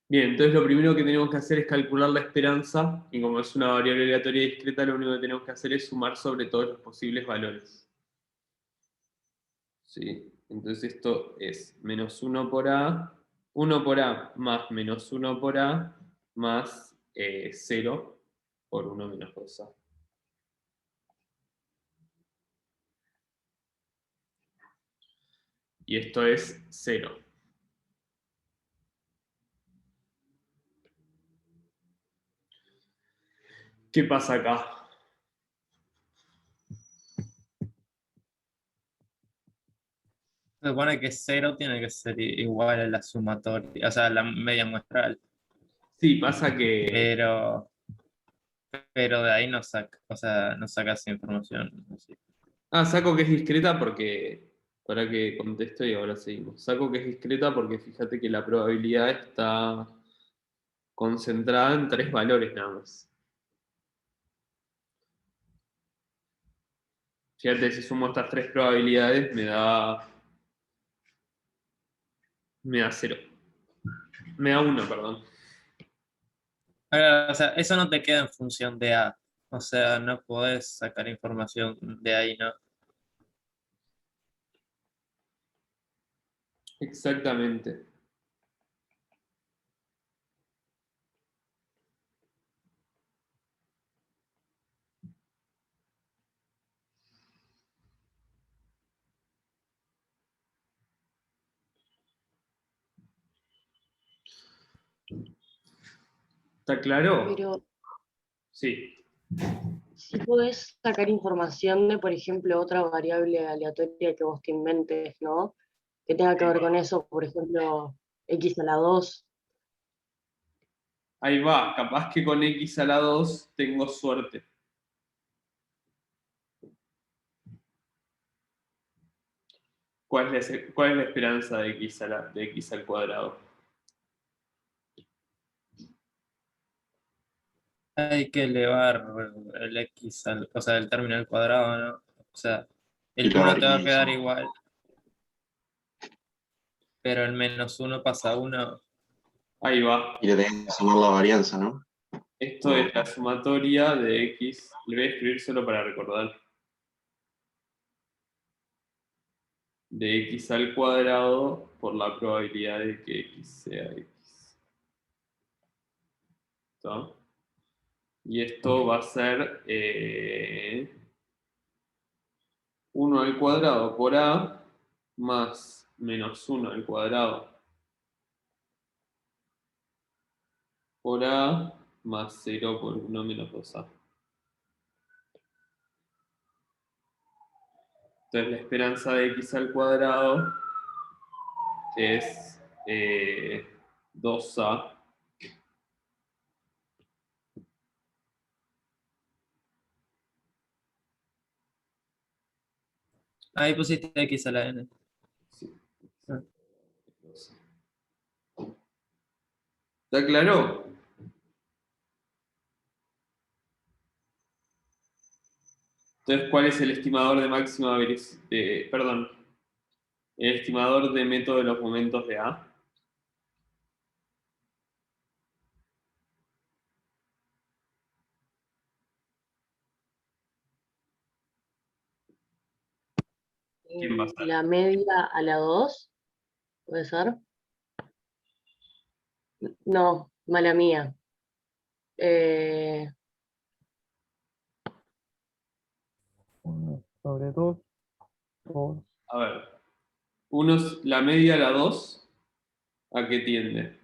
Bien, entonces lo primero que tenemos que hacer es calcular la esperanza, y como es una variable aleatoria discreta, lo único que tenemos que hacer es sumar sobre todos los posibles valores. ¿Sí? Entonces esto es menos 1 por A, 1 por A más menos 1 por A, más 0 por 1 menos 2A. Y esto es 0. ¿Qué pasa acá? Se supone que 0 tiene que ser igual a la sumatoria, o sea, la media muestral, Sí, pasa que... pero, pero de ahí no saca, o sea, no saca esa información. Así. Ah, saco que es discreta porque... Para que contesto y ahora seguimos. Saco que es discreta porque fíjate que la probabilidad está concentrada en 3 valores nada más. Fíjate, si sumo estas 3 probabilidades me da 0. Me da 1, perdón. Ahora, o sea, eso no te queda en función de A, o sea, no podés sacar información de ahí, ¿no? Exactamente. ¿Está claro? Pero Sí. si podés sacar información de, por ejemplo, otra variable aleatoria que vos te inventes, ¿no? Que tenga que ver con eso, por ejemplo, x a la 2. Ahí va. Capaz que con x a la 2 tengo suerte. ¿Cuál es la esperanza de de x al cuadrado? Hay que elevar el X o sea, el término al cuadrado, ¿no? O sea, Y el la uno te va a varianza. quedar igual, pero el menos uno pasa a 1. Ahí va. Y le tenés que sumar la varianza, ¿no? Esto es la sumatoria de x. Le voy a escribir solo para recordar. De x al cuadrado por la probabilidad de que x sea x. ¿Está? Y esto va a ser 1 al cuadrado por a más menos 1 al cuadrado por a más 0 por 1 menos 2a. Entonces la esperanza de x al cuadrado es 2a. Ahí pusiste X a la N. Sí, Ah. 2A. ¿Está claro? Entonces, ¿cuál es el estimador de máxima perdón, el estimador de método de los momentos de A? ¿Quién va a ser? La media a la 2, ¿puede ser? No, mala mía. Eh, 1 sobre 2 por... A ver, uno es la media a la 2, ¿a qué tiende?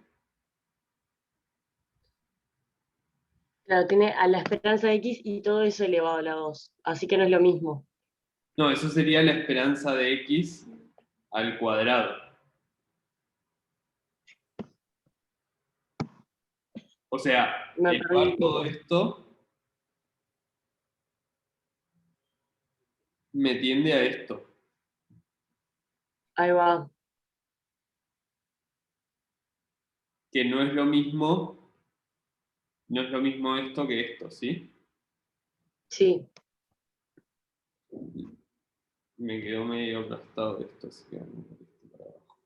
claro, tiene a la esperanza de x y todo eso elevado a la 2. Así que no es lo mismo. No, eso sería la esperanza de x al cuadrado. O sea, Me perdí elevar un todo poco. esto me tiende a esto, Ahí va. que no es lo mismo esto que esto, ¿sí? Sí. Me quedó medio aplastado esto, así que vamos a poner esto para abajo.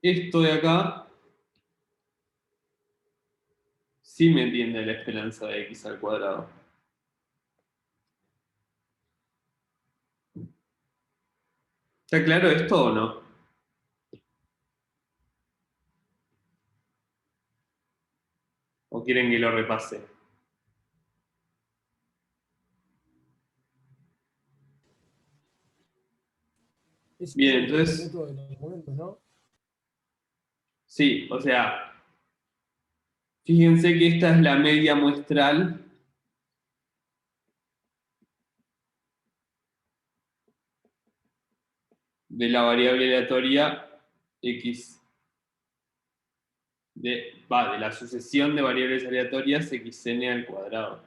esto de acá sí me entiende la esperanza de x al cuadrado. ¿Está claro esto o no? ¿O quieren que lo repase? Es Bien, el entonces, método de los momentos, ¿no? sí, o sea, fíjense que esta es la media muestral de la variable aleatoria x, de la sucesión de variables aleatorias xn al cuadrado.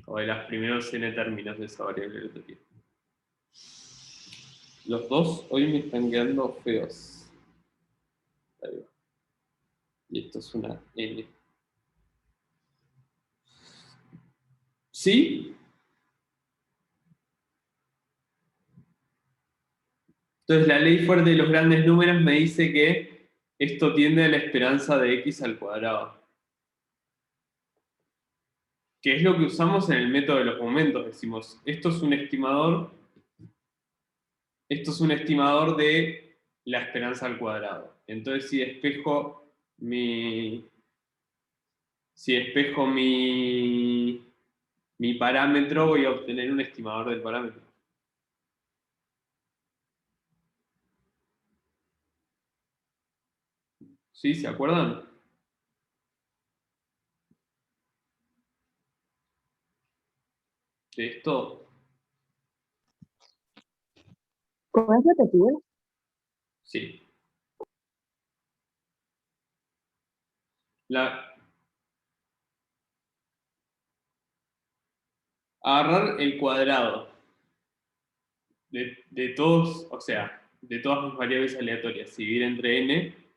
O de los primeros n términos de esa variable aleatoria. Los dos hoy me están quedando feos. Ahí va. Y esto es una n. ¿Sí? Entonces la ley fuerte de los grandes números me dice que esto tiende a la esperanza de x al cuadrado. Que es lo que usamos en el método de los momentos. Decimos, esto es un estimador de la esperanza al cuadrado. Entonces si despejo mi parámetro, voy a obtener un estimador del parámetro. ¿Sí? ¿Se acuerdan? De esto. ¿Puedes repetir? Sí. Agarrar el cuadrado de todos, o sea, de todas mis variables aleatorias, dividir entre n,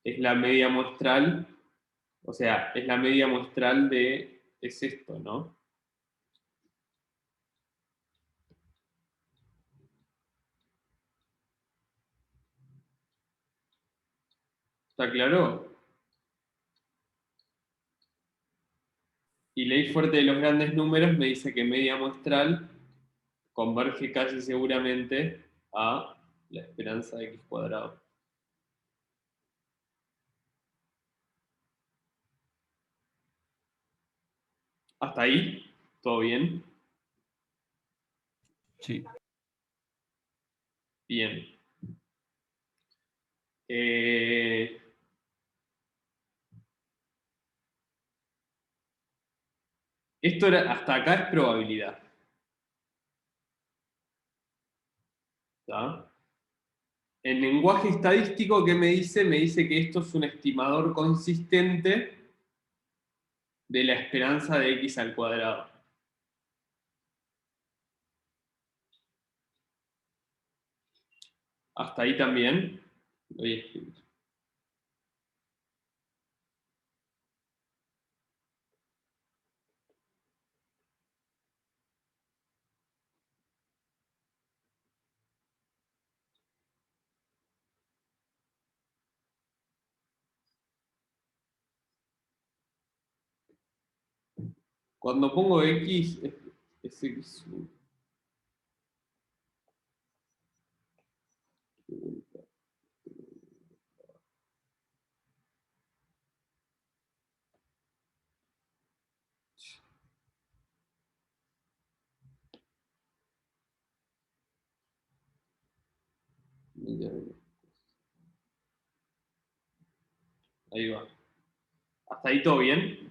es la media muestral, o sea, es la media muestral es esto, ¿no? ¿Está claro? Y ley fuerte de los grandes números me dice que media muestral converge casi seguramente a la esperanza de x cuadrado. ¿Hasta ahí? ¿Todo bien? Sí. Bien. Esto era, hasta acá es probabilidad. ¿Está? El lenguaje estadístico, ¿qué me dice? Me dice que esto es un estimador consistente de la esperanza de x al cuadrado. Hasta ahí también. Lo voy a escribir. Cuando pongo x, es x. Ahí va. ¿Hasta ahí todo bien?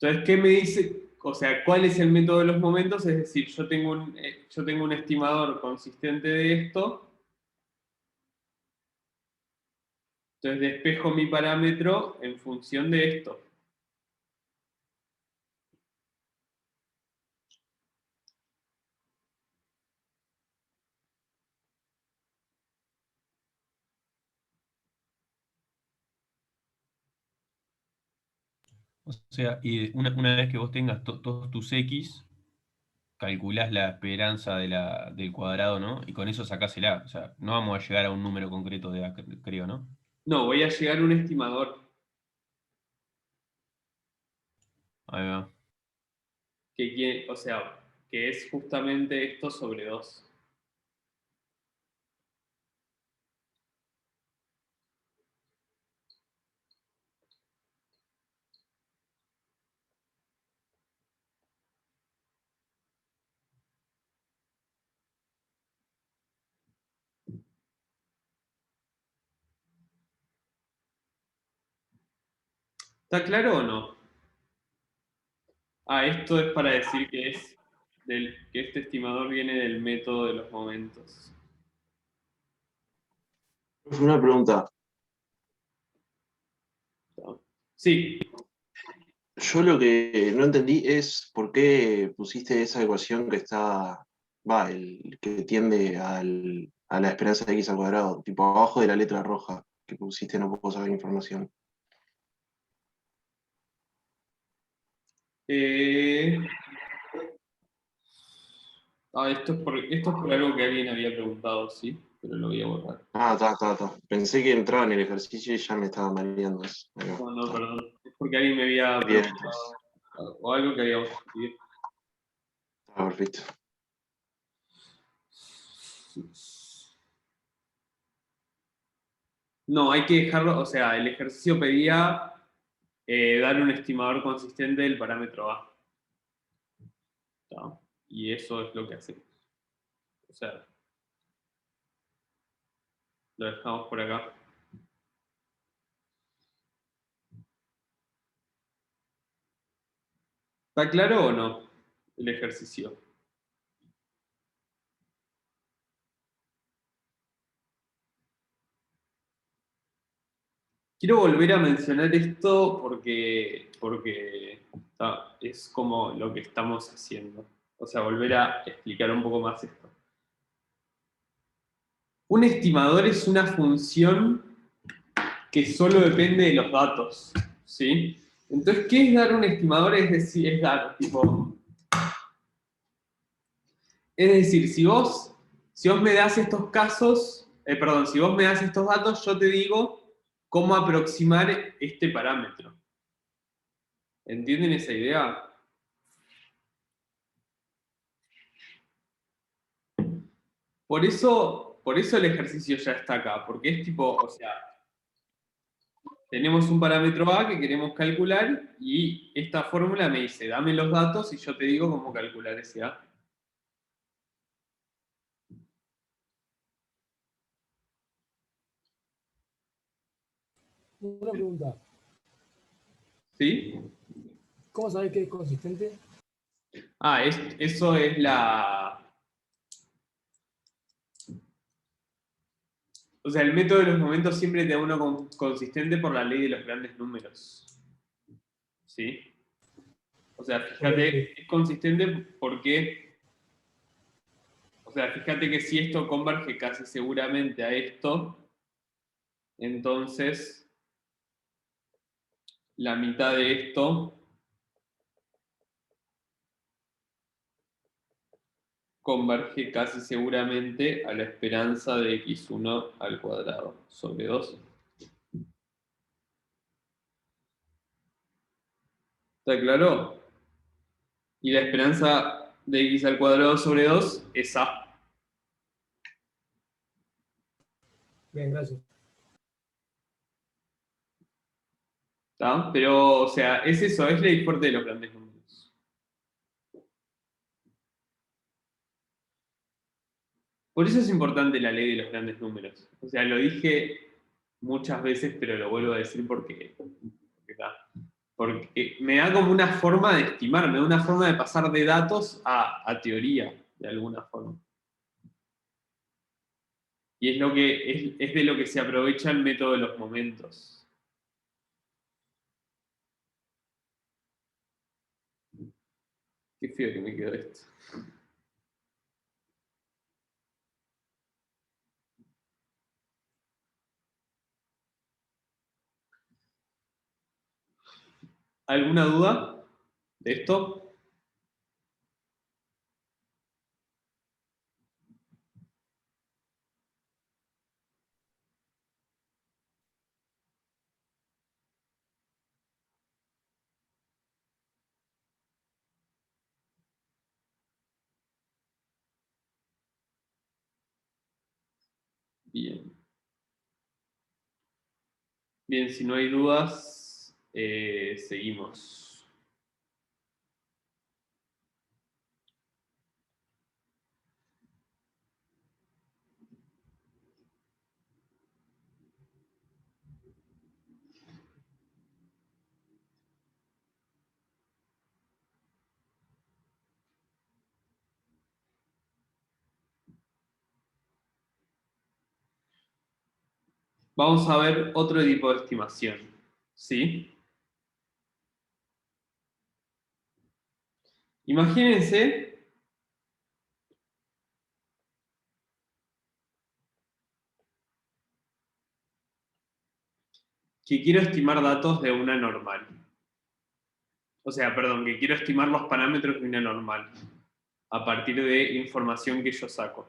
Entonces, ¿qué me dice? O sea, ¿cuál es el método de los momentos? Es decir, yo tengo un estimador consistente de esto, entonces despejo mi parámetro en función de esto. O sea, y una vez que vos tengas todos tus X, calculás la esperanza del cuadrado, ¿no? Y con eso sacás el A. O sea, no vamos a llegar a un número concreto de A, creo, ¿no? No, voy a llegar a un estimador Ahí va. o sea, que es justamente esto sobre 2. ¿Está claro o no? Ah, esto es para decir que este estimador viene del método de los momentos. Una pregunta. Sí, Yo lo que no entendí es por qué pusiste esa ecuación que está, el que tiende a la esperanza de x al cuadrado, tipo abajo de la letra roja que pusiste, no puedo saber información. eh, esto es por algo que alguien había preguntado, sí, pero lo voy a borrar. Ah, está. Pensé que entraba en el ejercicio y ya me estaba mareando eso. Ahí va, No, está. perdón. Es porque alguien me había Bien, preguntado o algo que habíamos escrito. está perfecto. No, hay que dejarlo, o sea, el ejercicio pedía dar un estimador consistente del parámetro A. ¿Está? Y eso es lo que hacemos. O sea, lo dejamos por acá. ¿Está claro o no el ejercicio? Quiero volver a mencionar esto porque es como lo que estamos haciendo. O sea, volver a explicar un poco más esto. Un estimador es una función que solo depende de los datos, ¿sí? Entonces, ¿qué es dar un estimador? Es decir, es dar, tipo... Es decir, si vos me das estos casos, perdón, si vos me das estos datos, yo te digo cómo aproximar este parámetro. ¿Entienden esa idea? Por eso el ejercicio ya está acá, porque es tipo, o sea, tenemos un parámetro A que queremos calcular y esta fórmula me dice, dame los datos y yo te digo cómo calcular ese A. Una pregunta. ¿Sí? ¿Cómo sabes que es consistente? Ah, eso es la... O sea, el método de los momentos siempre te da uno consistente por la ley de los grandes números. ¿Sí? O sea, fíjate, es consistente porque... O sea, fíjate que si esto converge casi seguramente a esto, entonces la mitad de esto converge casi seguramente a la esperanza de x1 al cuadrado sobre 2. ¿Está claro? Y la esperanza de x al cuadrado sobre 2 es a. Bien, gracias. ¿Está? Pero, o sea, es eso, es ley fuerte de los grandes números. Por eso es importante la ley de los grandes números. O sea, lo dije muchas veces, pero lo vuelvo a decir porque me da como una forma de estimar, me da una forma de pasar de datos a teoría, de alguna forma. Y es de lo que se aprovecha el método de los momentos. Qué feo que me quedó esto. ¿Alguna duda de esto? Bien. Bien, si no hay dudas, seguimos. Vamos a ver otro tipo de estimación, ¿sí? Imagínense que quiero estimar datos de una normal. O sea, perdón, que quiero estimar los parámetros de una normal a partir de información que yo saco.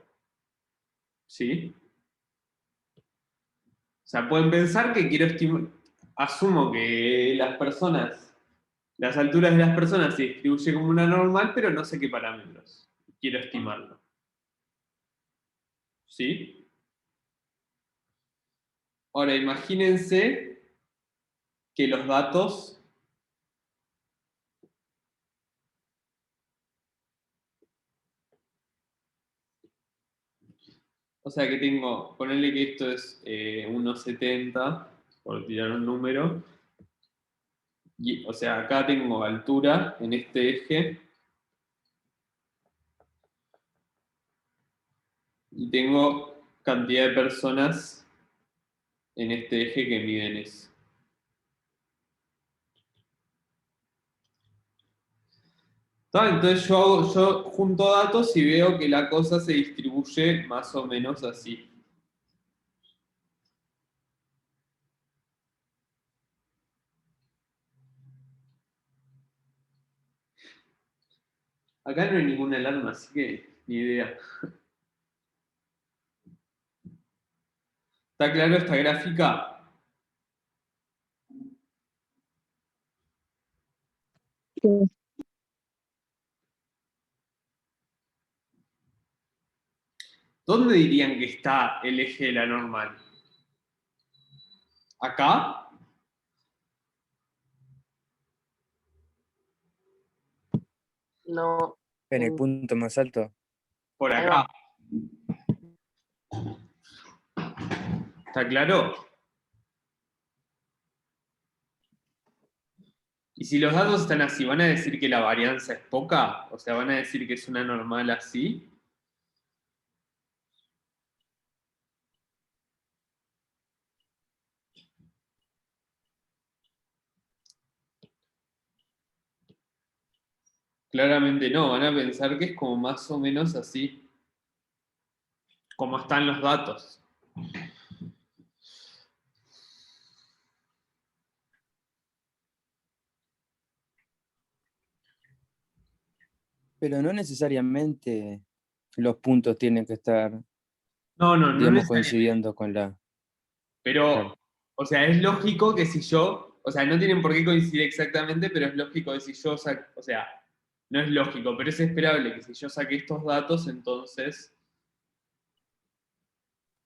¿Sí? O sea, pueden pensar que quiero estimar, asumo que las alturas de las personas se distribuyen como una normal, pero no sé qué parámetros. Quiero estimarlo. ¿Sí? Ahora, imagínense que los datos o sea que tengo, ponerle que esto es 1,70, por tirar un número. Y, o sea, acá tengo altura en este eje. Y tengo cantidad de personas en este eje que miden eso. Entonces yo junto datos y veo que la cosa se distribuye más o menos así. Acá no hay ninguna alarma, así que ni idea. ¿Está claro esta gráfica? ¿Dónde dirían que está el eje de la normal? ¿Acá? No. En el punto más alto. Por Ahí acá. va. ¿Está claro? Y si los datos están así, ¿van a decir que la varianza es poca? O sea, ¿van a decir que es una normal así? Claramente no, van a pensar que es como más o menos así, como están los datos. Pero no necesariamente los puntos tienen que estar, No, no digamos, necesariamente. coincidiendo con la... Pero, Claro, o sea, es lógico que si yo, o sea, no tienen por qué coincidir exactamente, pero es lógico que si yo saco, o sea, no es lógico, pero es esperable que si yo saqué estos datos, entonces,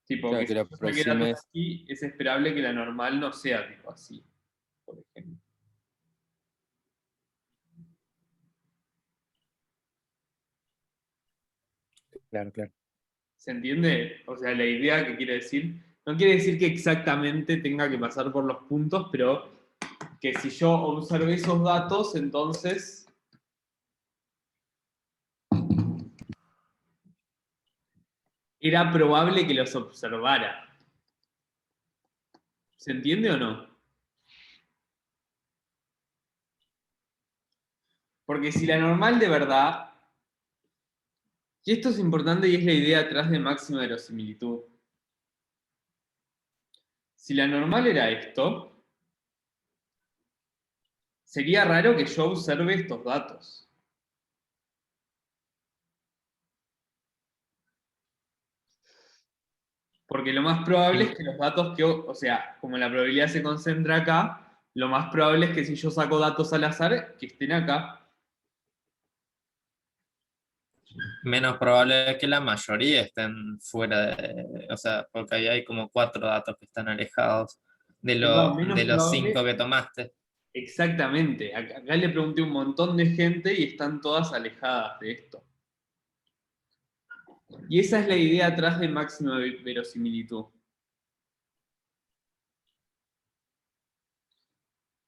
tipo, claro, que que si lo yo saqué datos aproximes. así, es esperable que la normal no sea tipo así, por ejemplo. Claro, claro. ¿Se entiende? O sea, la idea que quiere decir, no quiere decir que exactamente tenga que pasar por los puntos, pero que si yo observé esos datos, entonces era probable que los observara. ¿Se entiende o no? Porque si la normal de verdad, y esto es importante y es la idea atrás de máxima verosimilitud. Si la normal era esto, sería raro que yo observe estos datos. Porque lo más probable es que los datos que, o sea, como la probabilidad se concentra acá, lo más probable es que si yo saco datos al azar, que estén acá. menos probable es que la mayoría estén fuera de, o sea, porque ahí hay como 4 datos que están alejados de, Ahí va, de menos los probable. 5 que tomaste. Exactamente. Acá le pregunté a un montón de gente y están todas alejadas de esto. Y esa es la idea atrás de máxima verosimilitud.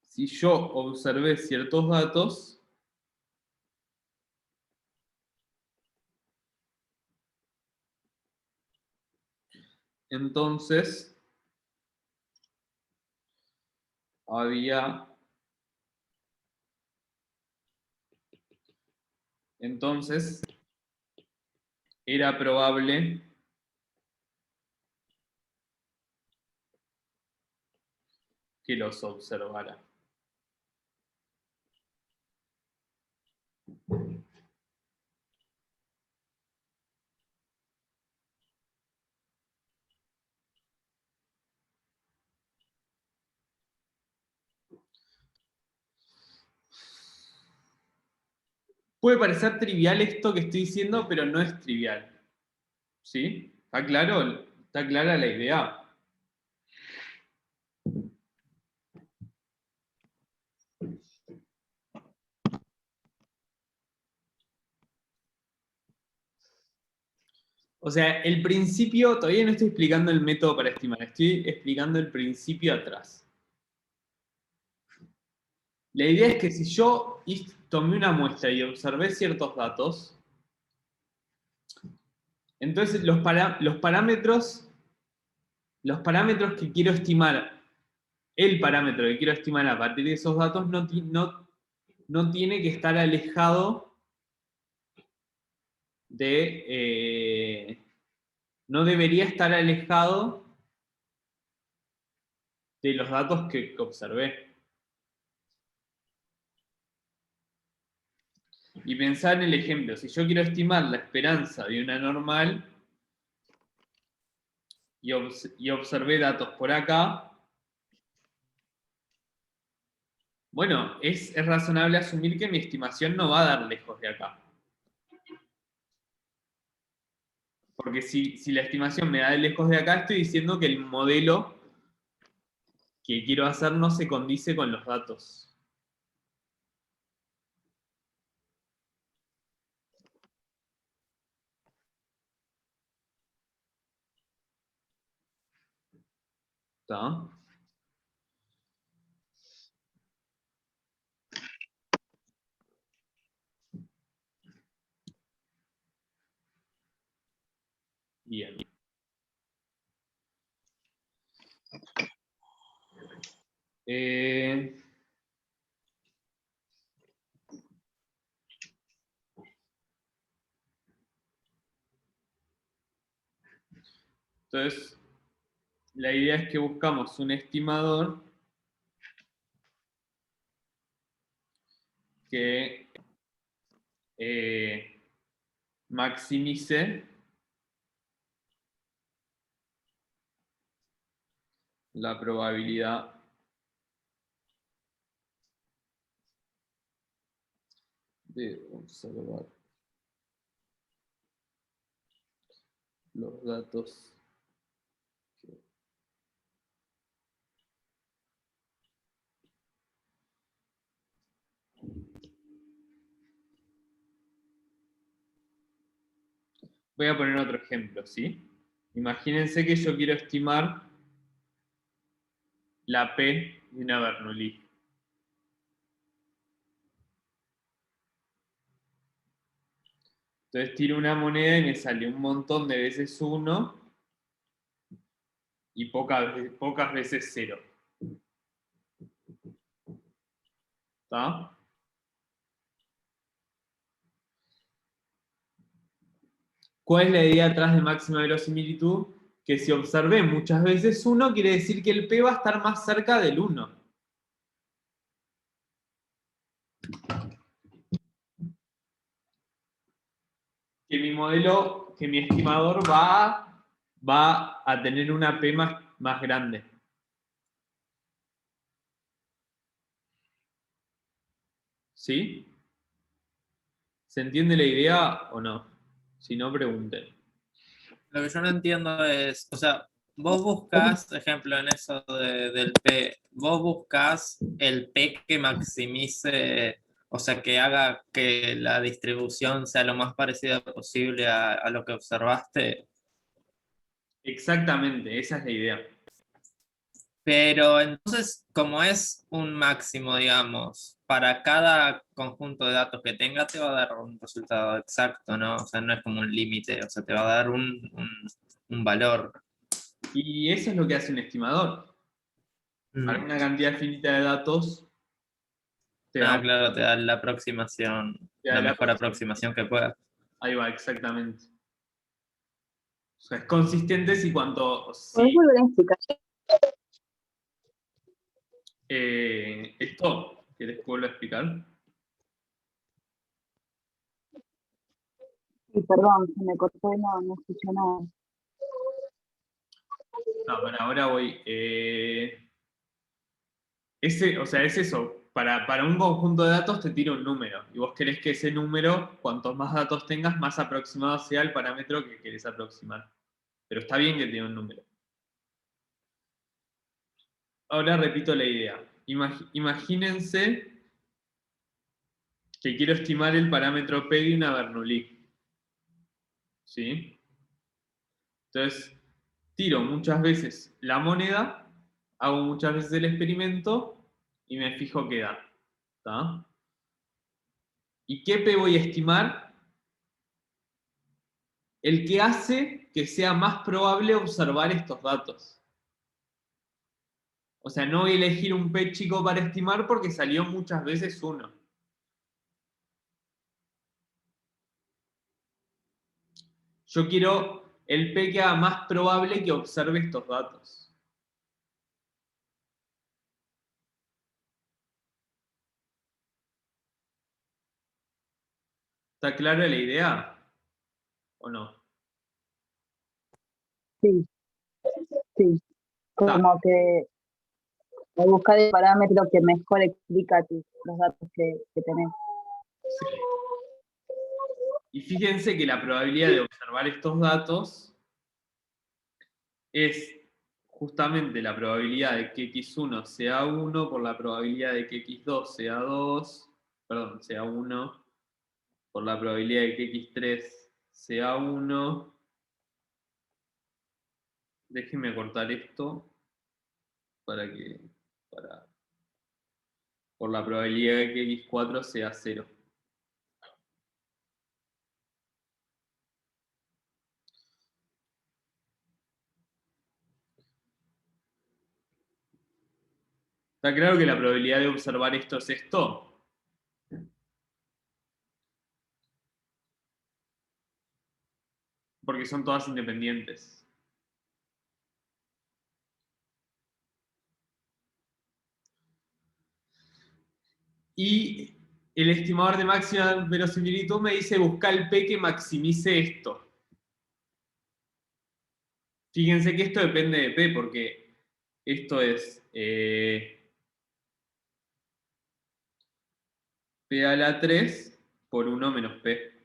Si yo observé ciertos datos, entonces era probable que los observara. Puede parecer trivial esto que estoy diciendo, pero no es trivial. ¿Sí? ¿Está claro? ¿Está clara la idea? O sea, el principio, todavía no estoy explicando el método para estimar, estoy explicando el principio atrás. La idea es que si yo tomé una muestra y observé ciertos datos, entonces los parámetros que quiero estimar, el parámetro que quiero estimar a partir de esos datos no tiene que estar alejado no debería estar alejado de los datos que observé. Y pensar en el ejemplo, si yo quiero estimar la esperanza de una normal y observé datos por acá, bueno, es razonable asumir que mi estimación no va a dar lejos de acá. Porque si la estimación me da de lejos de acá, estoy diciendo que el modelo que quiero hacer no se condice con los datos. ¿Está? Bien. Entonces, la idea es que buscamos un estimador que maximice la probabilidad de observar los datos que voy a poner otro ejemplo, ¿sí? Imagínense que yo quiero estimar la P de una Bernoulli. Entonces tiro una moneda y me sale un montón de veces 1 y pocas veces 0. ¿Está? ¿Cuál es la idea atrás de máxima verosimilitud? Que si observé muchas veces 1, quiere decir que el P va a estar más cerca del 1. Que mi modelo, que mi estimador va a tener una P más grande. ¿Sí? ¿Se entiende la idea o no? Si no, pregunten. Lo que yo no entiendo es, o sea, vos buscas, ejemplo, en eso del P, vos buscas el P que maximice, o sea, que haga que la distribución sea lo más parecida posible a lo que observaste, Exactamente, esa es la idea. pero entonces, como es un máximo, digamos, para cada conjunto de datos que tenga, te va a dar un resultado exacto, ¿no? O sea, no es como un límite, o sea, te va a dar un valor. Y eso es lo que hace un estimador. Para una cantidad finita de datos, te da, Claro, te da la aproximación, te da la la mejor aproximación. aproximación que pueda. Ahí va, exactamente. O sea, es consistente si cuanto... ¿Podés Si, volver a explicar? esto, ¿querés que vuelva a explicar? Sí, perdón, se me cortó y no escuché nada. No, bueno, ahora voy. O sea, es eso. Para un conjunto de datos te tira un número. Y vos querés que ese número, cuantos más datos tengas, más aproximado sea el parámetro que querés aproximar. Pero está bien que te dé un número. Ahora repito la idea. Imagínense que quiero estimar el parámetro P de una Bernoulli. ¿Sí? Entonces, tiro muchas veces la moneda, hago muchas veces el experimento y me fijo qué da. ¿Está? ¿Y qué P voy a estimar? El que hace que sea más probable observar estos datos. O sea, no voy a elegir un P chico para estimar porque salió muchas veces 1. Yo quiero el P que haga más probable que observe estos datos. ¿Está clara la idea? ¿O no? Sí, sí. Como que buscar el parámetro que mejor explica los datos que tenés. Sí. Y fíjense que la probabilidad de observar estos datos es justamente la probabilidad de que x1 sea 1 por la probabilidad de que x2 sea 2, perdón, sea 1, por la probabilidad de que x3 sea 1. Déjenme cortar esto para que, por la probabilidad de que x4 sea 0. ¿Está claro que la probabilidad de observar esto es esto? Porque son todas independientes. Y el estimador de máxima verosimilitud me dice buscar el P que maximice esto. Fíjense que esto depende de P porque esto es P a la 3 por 1 menos P.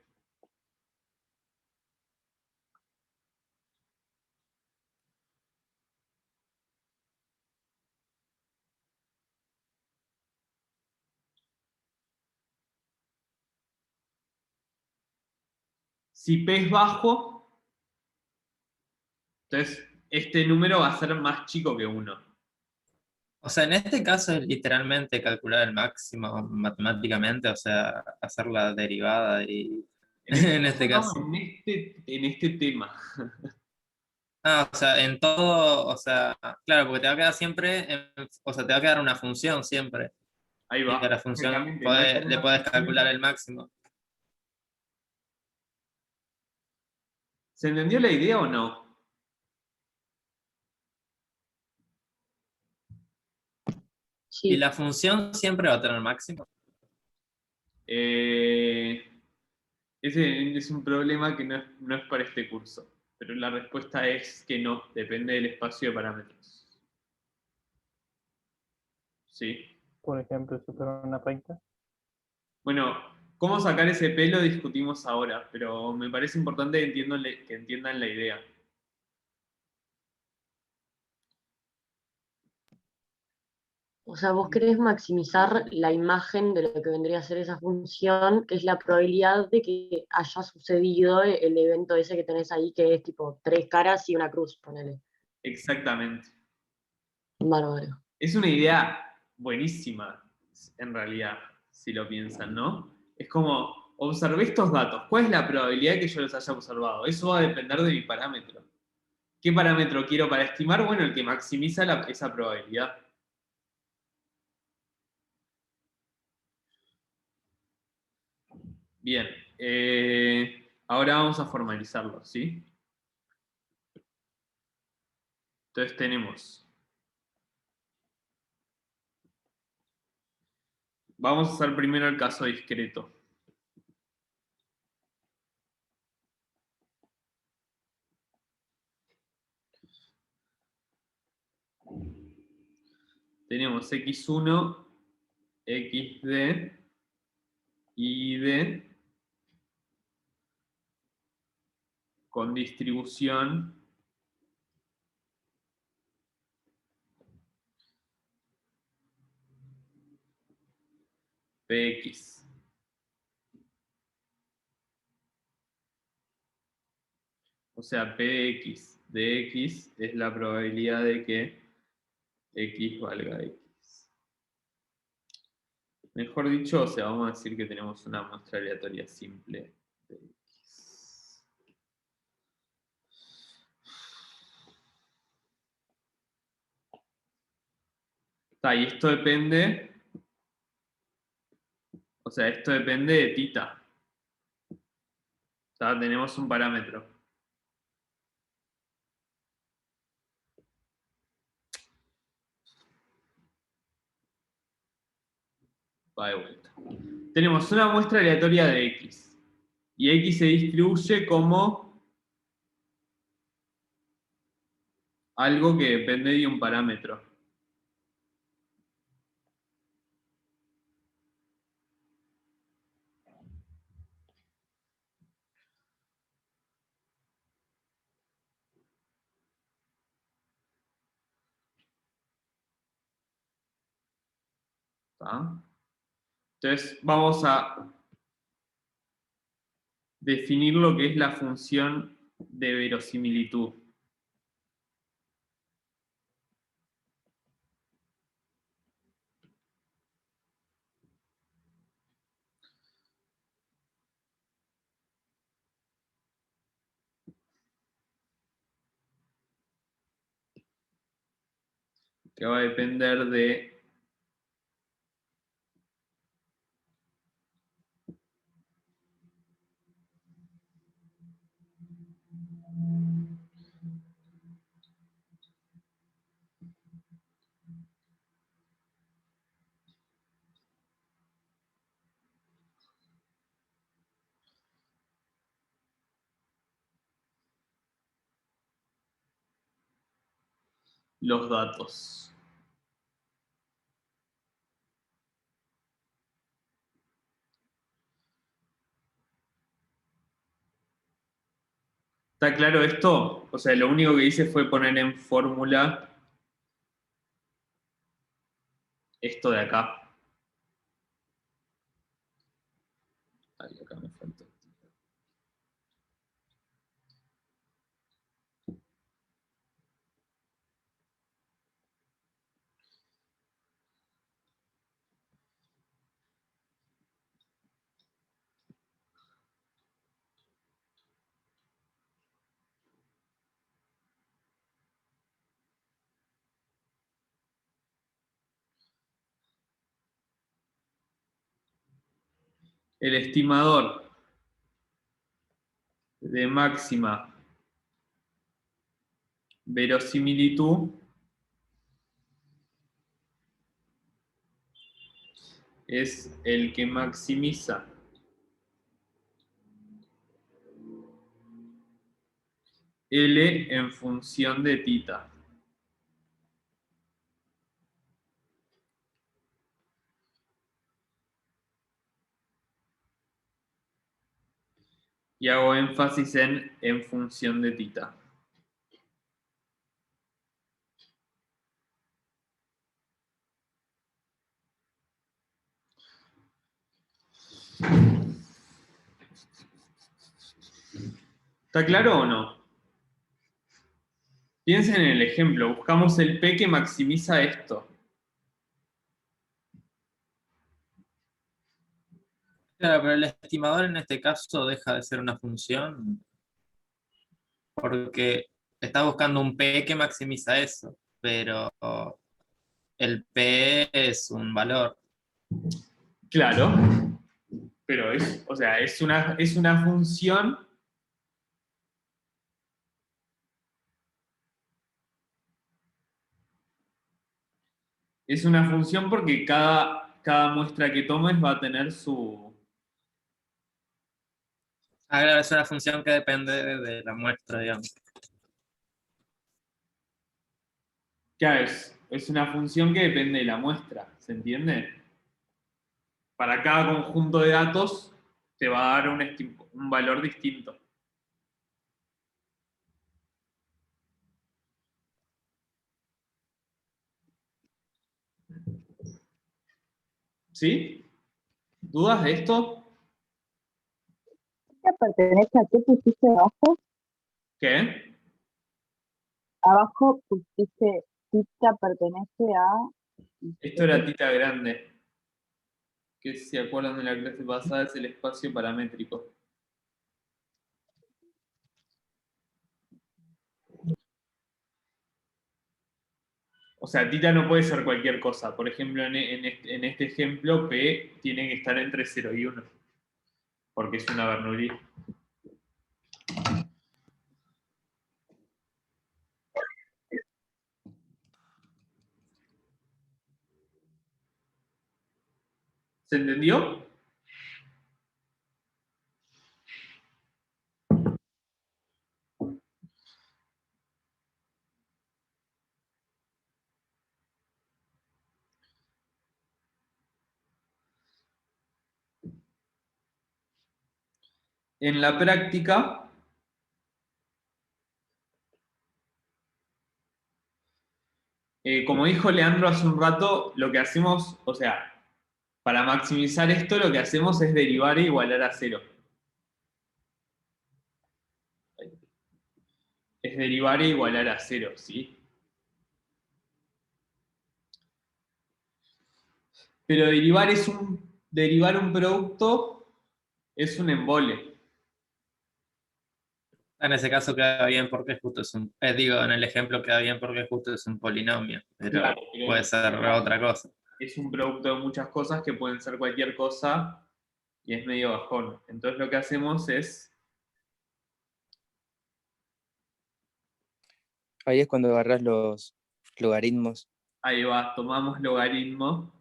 Si P es bajo, entonces este número va a ser más chico que 1. O sea, en este caso es literalmente calcular el máximo matemáticamente, o sea, hacer la derivada y en este No, caso. en este tema. O sea, en todo, o sea, claro, porque te va a quedar siempre, o sea, te va a quedar una función siempre. Ahí Y a va. la función Exactamente. Va a quedar le una puedes función. calcular el máximo. ¿Se entendió la idea o no? Y Sí, la función siempre va a tener máximo. Ese es un problema que no es para este curso. Pero la respuesta es que no, depende del espacio de parámetros. ¿Sí? Por ejemplo, si fuera una recta. Bueno, cómo sacar ese P lo discutimos ahora, pero me parece importante que entiendan la idea. O sea, vos querés maximizar la imagen de lo que vendría a ser esa función, que es la probabilidad de que haya sucedido el evento ese que tenés ahí, que es tipo 3 caras y una cruz, ponele. Exactamente. Bárbaro. Es una idea buenísima, en realidad, si lo piensan, ¿no? Es como, observé estos datos. ¿Cuál es la probabilidad de que yo los haya observado? Eso va a depender de mi parámetro. ¿Qué parámetro quiero para estimar? Bueno, el que maximiza esa probabilidad. Bien. Ahora vamos a formalizarlo, ¿sí? Entonces tenemos. Vamos a hacer primero el caso discreto. Tenemos x1, xd, y con distribución px. O sea, p de x es la probabilidad de que x valga x. Mejor dicho, o sea, vamos a decir que tenemos una muestra aleatoria simple de x. Y esto depende, o sea, esto depende de tita. Tenemos un parámetro. Va de vuelta. Tenemos una muestra aleatoria de x. Y x se distribuye como algo que depende de un parámetro. ¿Está? Entonces vamos a definir lo que es la función de verosimilitud. Que va a depender de los datos. ¿Está claro esto? O sea, lo único que hice fue poner en fórmula esto de acá. Ay, acá me faltó. El estimador de máxima verosimilitud es el que maximiza L en función de tita. Y hago énfasis en función de tita. ¿Está claro o no? Piensen en el ejemplo. Buscamos el P que maximiza esto. Claro, pero el estimador en este caso deja de ser una función porque está buscando un P que maximiza eso, pero el P es un valor. Claro. Pero es, o sea, es una función. Es una función porque cada muestra que tomes va a tener su. Ah, claro, es una función que depende de la muestra, digamos. Claro, es una función que depende de la muestra, ¿se entiende? Para cada conjunto de datos te va a dar un valor distinto. ¿Sí? ¿Dudas de esto? ¿Qué pertenece a qué pusiste abajo? ¿Qué? Abajo pusiste cita pertenece a. Esto era tita grande. Que si se acuerdan de la clase pasada es el espacio paramétrico. O sea, tita no puede ser cualquier cosa. Por ejemplo, en este ejemplo, P tiene que estar entre 0 y 1. Porque es una Bernoulli. ¿Se entendió? En la práctica, como dijo Leandro hace un rato, lo que hacemos, o sea, para maximizar esto, lo que hacemos es derivar e igualar a 0. Es derivar e igualar a 0, ¿sí? Pero derivar un producto es un embole. En ese caso queda bien porque justo es un, digo, en el ejemplo queda bien porque justo es un polinomio, pero Claro, pero puede ser otra cosa. es un producto de muchas cosas que pueden ser cualquier cosa y es medio bajón. Entonces lo que hacemos es, Ahí es cuando agarrás los logaritmos. ahí va, tomamos logaritmo.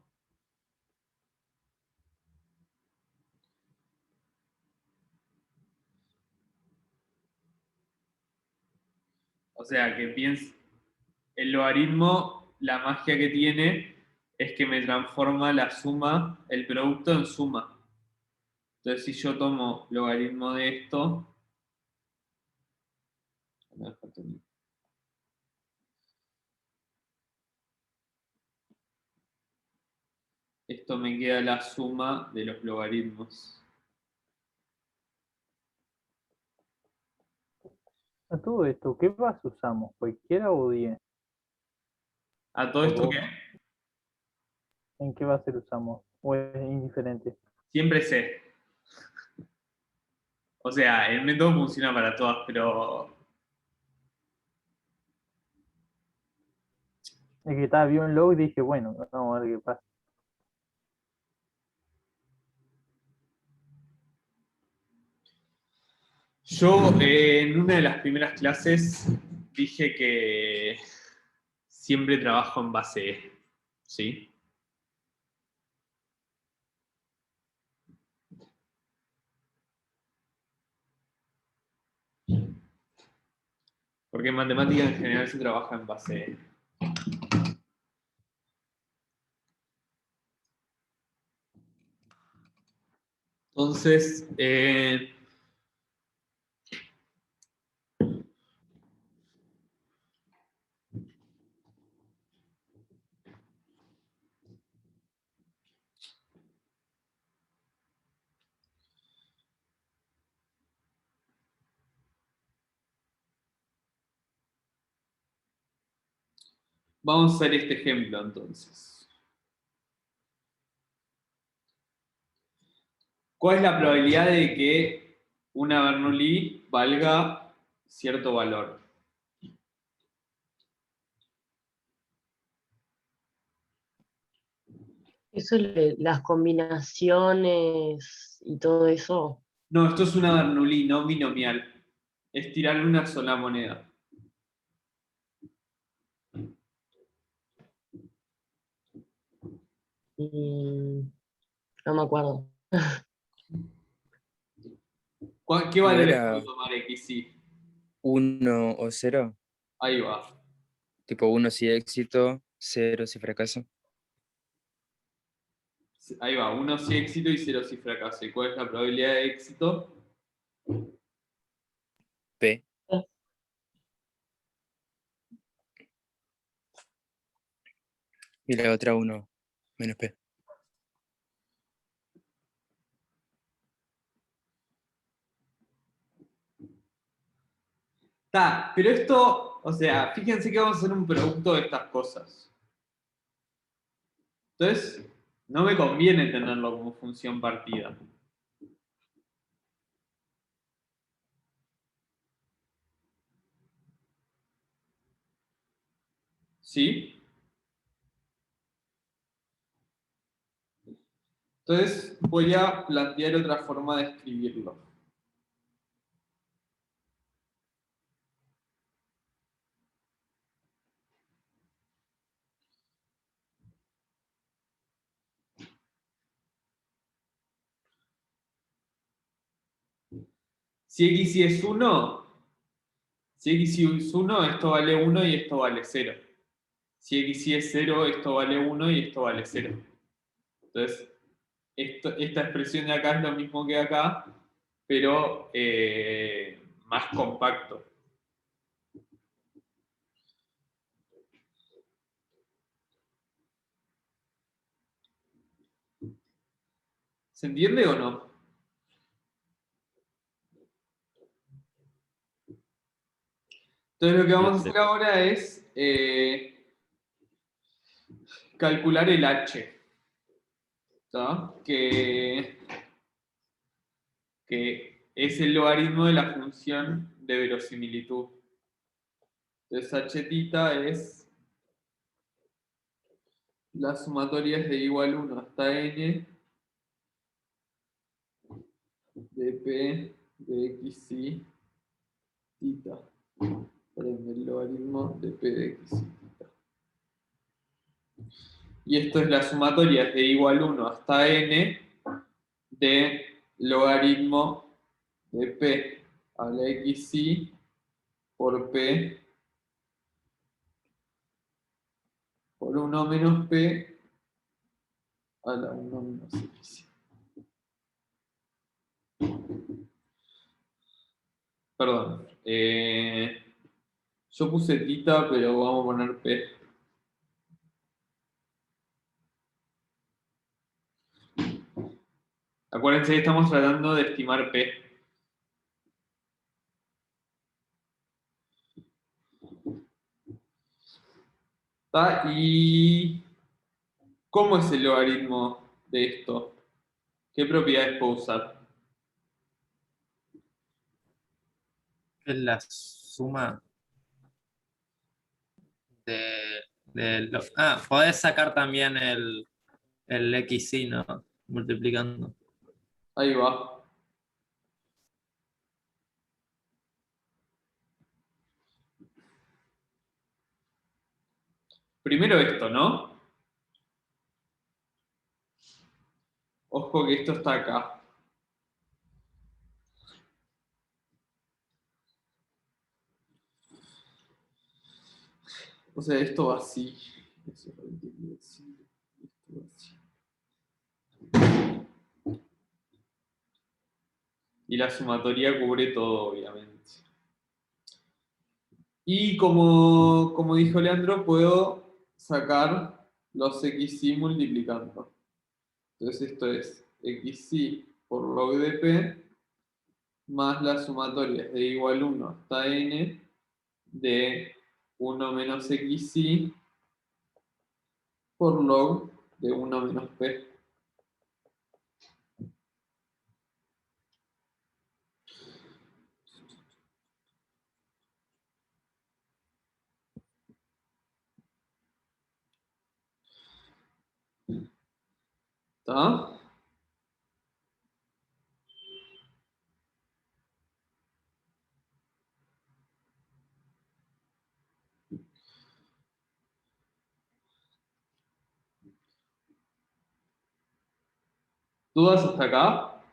O sea, que el logaritmo, la magia que tiene es que me transforma la suma, el producto en suma. Entonces, si yo tomo logaritmo de esto, esto me queda la suma de los logaritmos. A todo esto, ¿qué base usamos? ¿Cualquiera o 10? ¿A todo esto qué? ¿En qué base lo usamos? ¿O es indiferente? Siempre sé. O sea, el método funciona para todas, pero Es que estaba bien low y dije, bueno, vamos a ver qué pasa. yo en una de las primeras clases dije que siempre trabajo en base E, ¿sí? Porque en matemática en general se trabaja en base E. Entonces, Vamos a hacer este ejemplo entonces. ¿Cuál es la probabilidad de que una Bernoulli valga cierto valor? Eso es las combinaciones y todo eso. No, esto es una Bernoulli, no binomial. Es tirar una sola moneda. No me acuerdo. ¿Qué ¿No valores era puede tomar XY? 1 o 0? Ahí va. Tipo 1 si éxito, 0 si fracaso. Ahí va. 1 si éxito y 0 si fracaso. ¿Y cuál es la probabilidad de éxito? P. Y la otra 1 menos P. Está, pero esto, o sea, fíjense que vamos a hacer un producto de estas cosas. Entonces, no me conviene tenerlo como función partida. ¿Sí? Entonces, voy a plantear otra forma de escribirlo. Si XY es 1, si XY es 1, esto vale 1 y esto vale 0. Si XY es 0, esto vale 1 y esto vale 0. Entonces, esta expresión de acá es lo mismo que acá, pero más compacto. ¿Se entiende o no? Entonces lo que vamos a hacer ahora es calcular el h, ¿tá? Que es el logaritmo de la función de verosimilitud. Entonces h tita es la sumatoria es de igual 1 hasta n de p de xy tita por el logaritmo de p de xy tita. Y esto es la sumatoria es de igual 1 hasta n de logaritmo de p a la xy por p por 1 menos p a la 1 menos xy. Perdón. Yo puse tita, pero vamos a poner p. Acuérdense que estamos tratando de estimar p. ¿Tá? ¿Y cómo es el logaritmo de esto? ¿Qué propiedades puedo usar? Es la suma podés sacar también el XY, ¿no? Multiplicando. Ahí va. Primero esto, ¿no? Ojo que esto está acá. O sea, esto va así. Eso es lo que quiero decir. Esto va así. Y la sumatoria cubre todo, obviamente. Y como dijo Leandro, puedo sacar los xy multiplicando. Entonces esto es xy por log de p más la sumatoria es de igual 1 hasta n de 1 menos xy por log de 1 menos p. ¿Está? ¿Dudas hasta acá?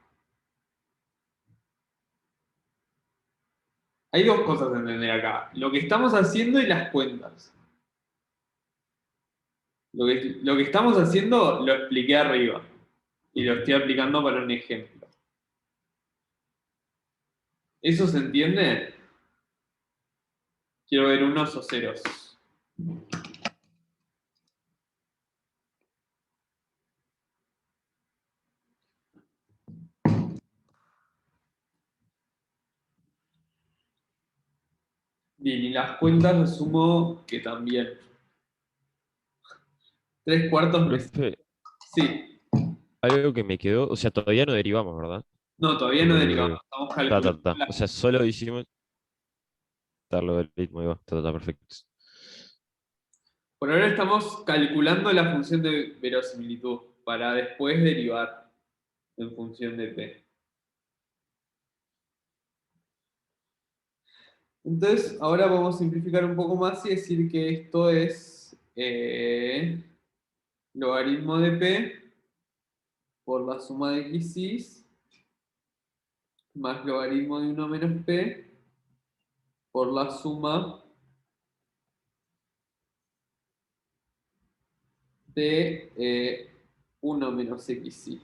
Hay dos cosas a entender acá. Lo que estamos haciendo y las cuentas. Lo que estamos haciendo lo expliqué arriba. Y lo estoy aplicando para un ejemplo. ¿Eso se entiende? Quiero ver unos o ceros. Bien, y las cuentas asumo que también. 3/4 me... Profe, Sí. algo que me quedó, o sea, todavía no derivamos, ¿verdad? No, todavía no derivamos. Estamos calculando la... O sea, solo hicimos dar logaritmo, ahí va, perfecto. Por ahora estamos calculando la función de verosimilitud para después derivar en función de p. Entonces, ahora vamos a simplificar un poco más y decir que esto es logaritmo de p por la suma de xis más logaritmo de 1 menos p por la suma de 1 menos xy.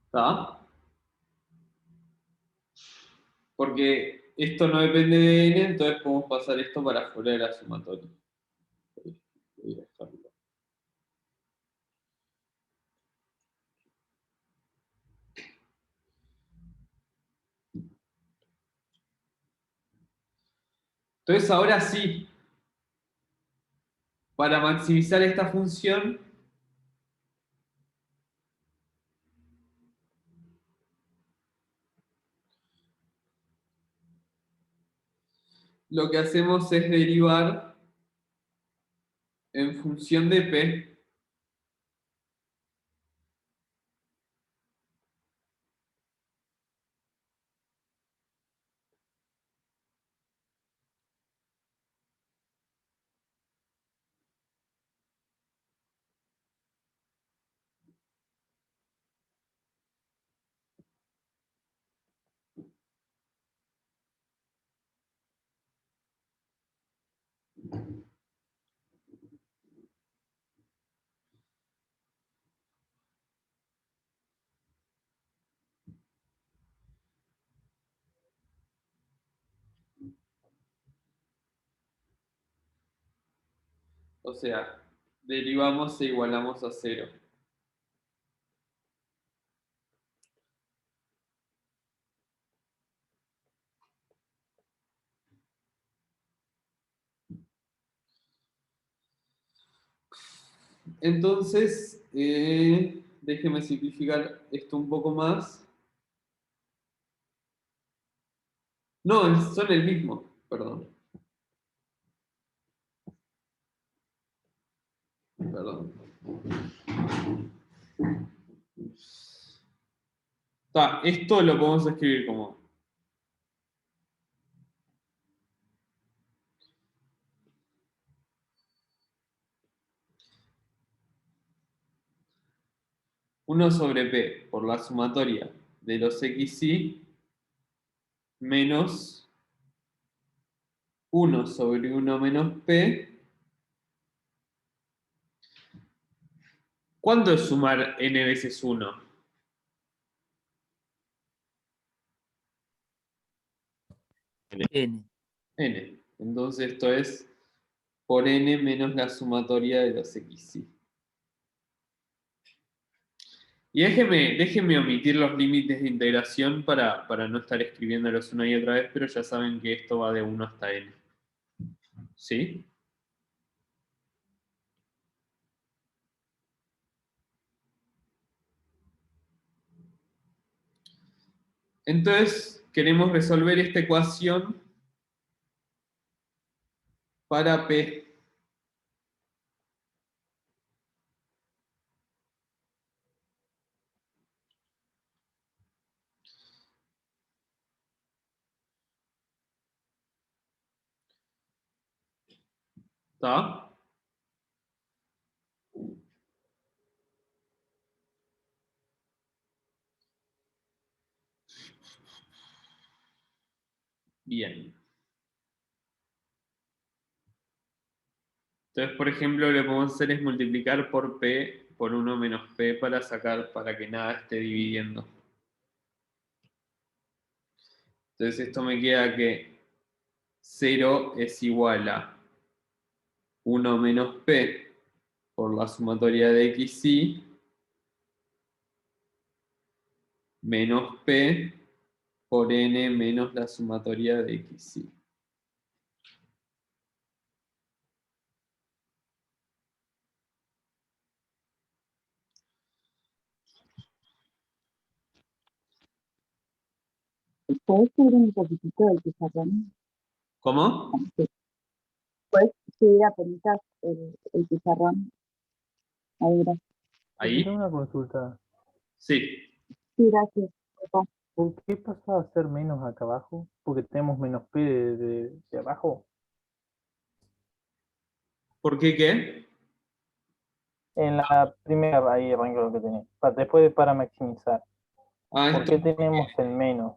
¿Está? Porque esto no depende de n, entonces podemos pasar esto para fuera de la sumatoria. Voy a dejarlo. Entonces ahora sí, para maximizar esta función, lo que hacemos es derivar en función de p o sea, derivamos e igualamos a 0. Entonces, déjeme simplificar esto un poco más. No, son el mismo, perdón. Perdón. Esto lo podemos escribir como uno sobre p por la sumatoria de los xy menos 1 sobre 1 menos p. ¿Cuánto es sumar n veces 1? N. N. Entonces esto es por n menos la sumatoria de los xy. Y déjenme omitir los límites de integración para no estar escribiéndolos una y otra vez, pero ya saben que esto va de 1 hasta n. ¿Sí? Entonces, queremos resolver esta ecuación para P. ¿Está? Bien. Entonces, por ejemplo, lo que podemos hacer es multiplicar por P por 1 menos P para que nada esté dividiendo. Entonces esto me queda que 0 es igual a 1 menos P por la sumatoria de xy menos P por n menos la sumatoria de xy. ¿Puedes subir un poquitito el pizarrón? ¿Cómo? ¿Puedes subir apenas el pizarrón? Ahí, gracias. ¿Ahí? Tengo una consulta. Sí. Sí, gracias. ¿Por qué pasó a ser menos acá abajo? Porque tenemos menos P de abajo. ¿Por qué qué? En la primera ahí arranco lo que tenía. Después para maximizar. Ah, ¿Por esto qué es porque tenemos el menos?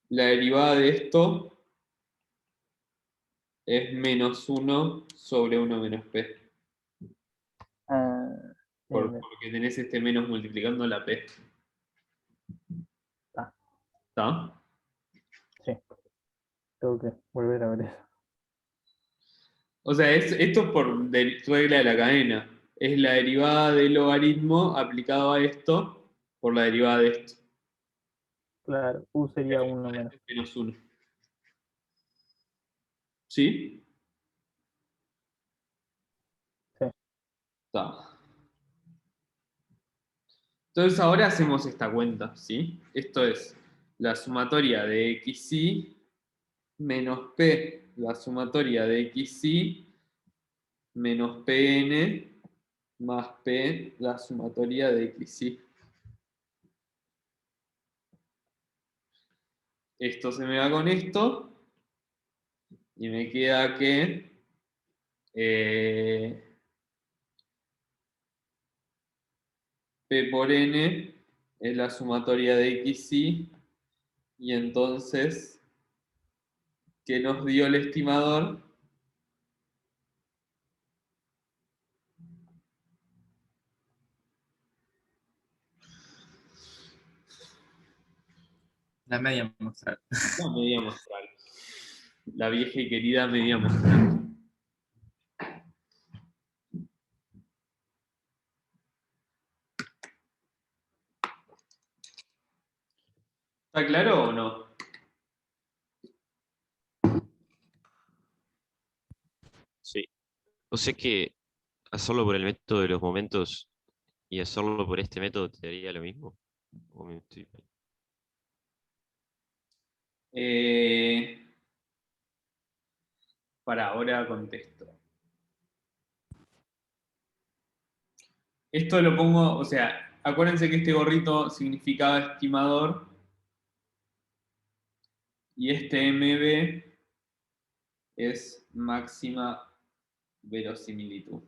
la derivada de esto es menos 1 sobre 1 menos P. Ah, bien, bien. Porque tenés este menos multiplicando la P. Ah, ¿Está? sí. Tengo que volver a ver eso. O sea, esto es por regla de la cadena. Es la derivada del logaritmo aplicado a esto por la derivada de esto. Claro, U sería 1 menos. Menos 1. ¿Sí? Sí. Está. Entonces ahora hacemos esta cuenta, ¿sí? Esto es la sumatoria de xy menos p, la sumatoria de xy menos pn más p, la sumatoria de xy. Esto se me va con esto y me queda que p por n es la sumatoria de xy y entonces, ¿qué nos dio el estimador? La media muestral. La media muestral. La vieja y querida media muestral. ¿Está claro o no? Sí. O sea que hacerlo por el método de los momentos y hacerlo por este método te daría lo mismo. ¿O me estoy- Para ahora contesto. Esto lo pongo, o sea, acuérdense que este gorrito significaba estimador y este MB es máxima verosimilitud.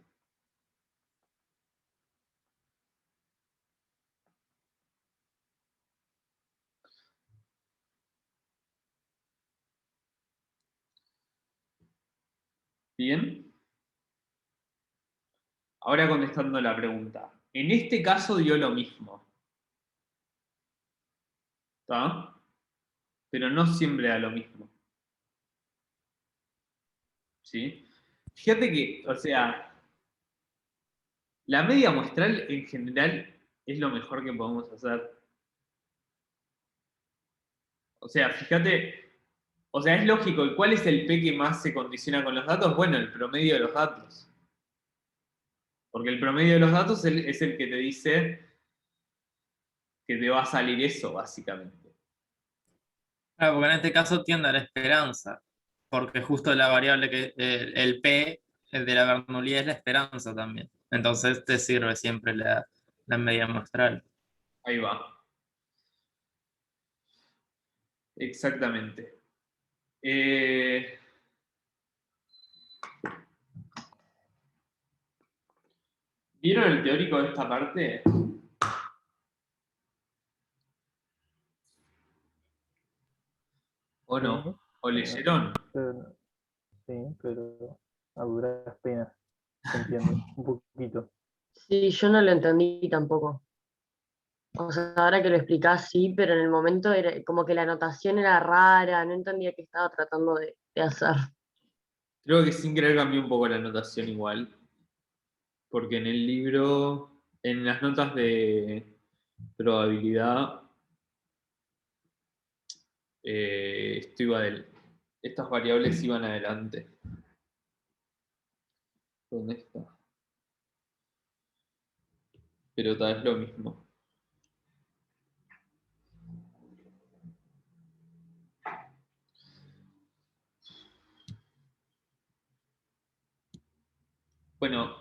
¿Bien? Ahora contestando la pregunta. En este caso dio lo mismo. ¿Está? Pero no siempre da lo mismo. ¿Sí? Fíjate que, o sea, la media muestral en general es lo mejor que podemos hacer. O sea, fíjate, o sea, es lógico. ¿Y cuál es el P que más se condiciona con los datos? Bueno, el promedio de los datos. Porque el promedio de los datos es el que te dice que te va a salir eso, básicamente. Claro, porque en este caso tiende a la esperanza, porque justo la variable que el P, el de la Bernoulli, es la esperanza también. Entonces te sirve siempre la media muestral. Ahí va. Exactamente. ¿Vieron el teórico de esta parte? ¿O no? Sí, ¿O leyeron? sí, pero a duras penas se entiende un poquito. Sí, yo no lo entendí tampoco. O sea, ahora que lo explicás, sí, pero en el momento era como que la anotación era rara, no entendía qué estaba tratando de hacer. Creo que sin querer cambié un poco la anotación igual. Porque en el libro, en las notas de probabilidad, estas variables iban adelante. ¿Dónde está? Pero tal vez lo mismo. Bueno,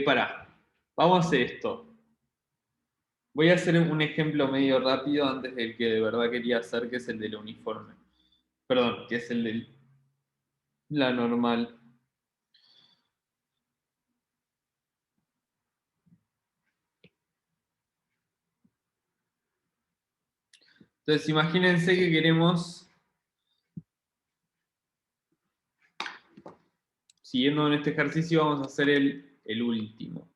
pará. Vamos a hacer esto. Voy a hacer un ejemplo medio rápido antes del que de verdad quería hacer, que es el del uniforme. Perdón, que es el de la normal. Entonces, imagínense que queremos, siguiendo en este ejercicio, vamos a hacer el último.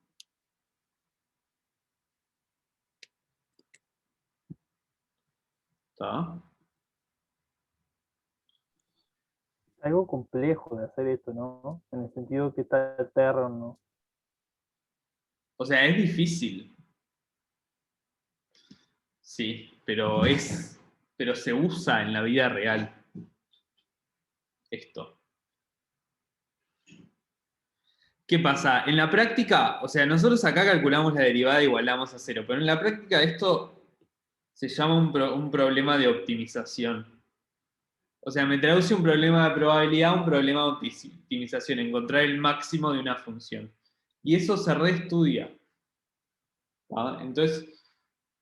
¿Está? Algo complejo de hacer esto, ¿no? En el sentido que está eterno. O sea, es difícil. Sí, pero se usa en la vida real. Esto. ¿Qué pasa? En la práctica, o sea, nosotros acá calculamos la derivada y igualamos a cero, pero en la práctica esto se llama un problema de optimización. O sea, me traduce un problema de probabilidad a un problema de optimización, encontrar el máximo de una función. Y eso se reestudia. ¿Ah? Entonces,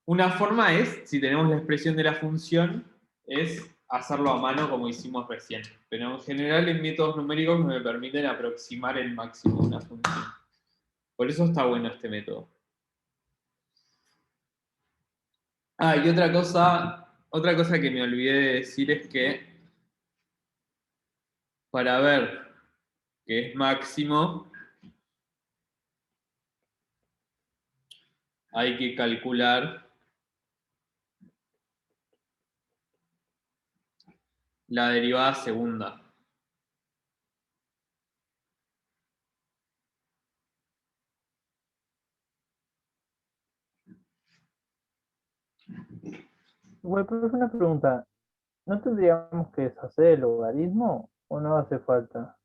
una forma es, si tenemos la expresión de la función, es hacerlo a mano como hicimos recién. Pero en general en métodos numéricos me permiten aproximar el máximo de una función. Por eso está bueno este método. Ah, y otra cosa que me olvidé de decir es que para ver que es máximo, hay que calcular la derivada segunda. Bueno, pero es una pregunta. ¿No tendríamos que deshacer el logaritmo o no hace falta?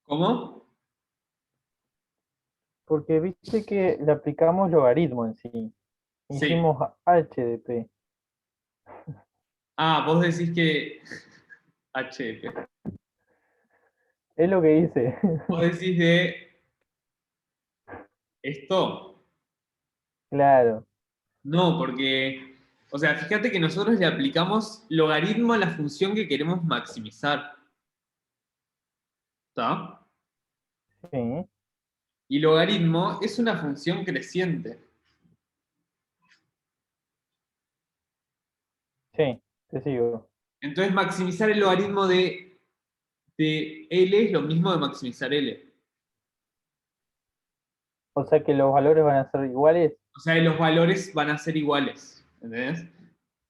¿Cómo? Porque viste que le aplicamos logaritmo en sí. Sí. Hicimos h de p. Ah, vos decís que HDP. Es lo que hice. Vos decís de esto. Claro. No, porque, o sea, fíjate que nosotros le aplicamos logaritmo a la función que queremos maximizar. ¿Está? Sí. Y logaritmo es una función creciente. Sí, te sigo. Entonces, maximizar el logaritmo de L es lo mismo de maximizar L. O sea que los valores van a ser iguales. O sea, los valores van a ser iguales. ¿Entendés?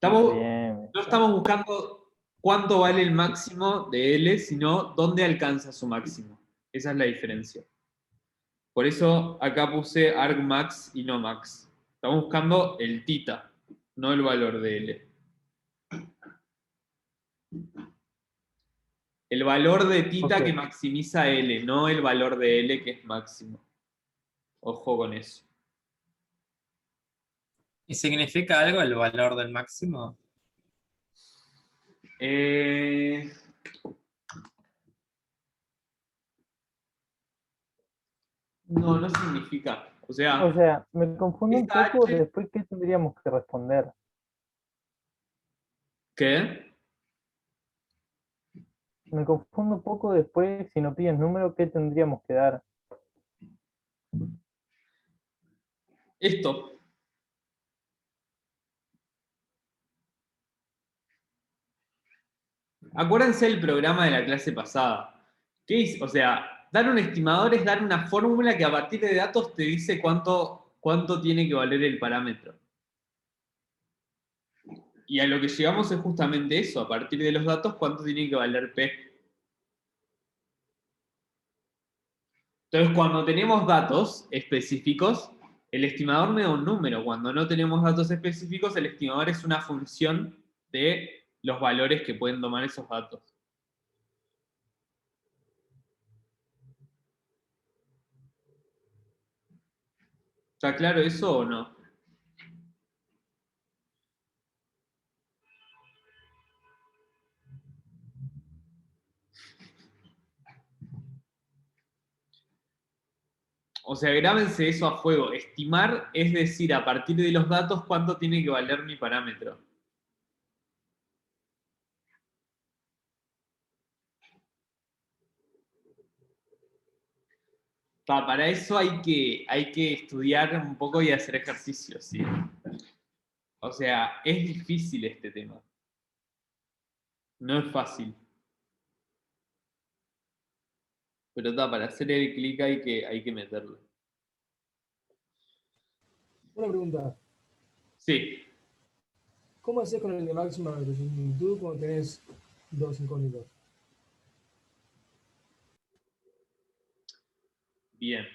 No estamos buscando cuánto vale el máximo de L, sino dónde alcanza su máximo. Esa es la diferencia. Por eso acá puse argmax y no max. Estamos buscando el tita, no el valor de L. El valor de tita Ok. que maximiza L, no el valor de L que es máximo. Ojo con eso. ¿Y significa algo el valor del máximo? No, no significa. O O sea, sea, me confundo un esta poco H, después qué tendríamos que responder. ¿qué? Me confundo un poco después, si nos piden número, qué tendríamos que dar. Esto. Acuérdense del programa de la clase pasada. ¿Qué hice? O sea, dar un estimador es dar una fórmula que a partir de datos te dice cuánto tiene que valer el parámetro. Y a lo que llegamos es justamente eso, a partir de los datos, cuánto tiene que valer P. Entonces, cuando tenemos datos específicos, el estimador me da un número. Cuando no tenemos datos específicos, el estimador es una función de los valores que pueden tomar esos datos. ¿Está claro eso o no? O sea, grábense eso a fuego. Estimar es decir, a partir de los datos, cuánto tiene que valer mi parámetro. Para eso hay que estudiar un poco y hacer ejercicios, ¿sí? O sea, es difícil este tema. No es fácil. Pero para hacer el clic hay que meterlo. Una pregunta. Sí. ¿Cómo haces con el de máxima verosimilitud cuando tenés dos incógnitos? Bien.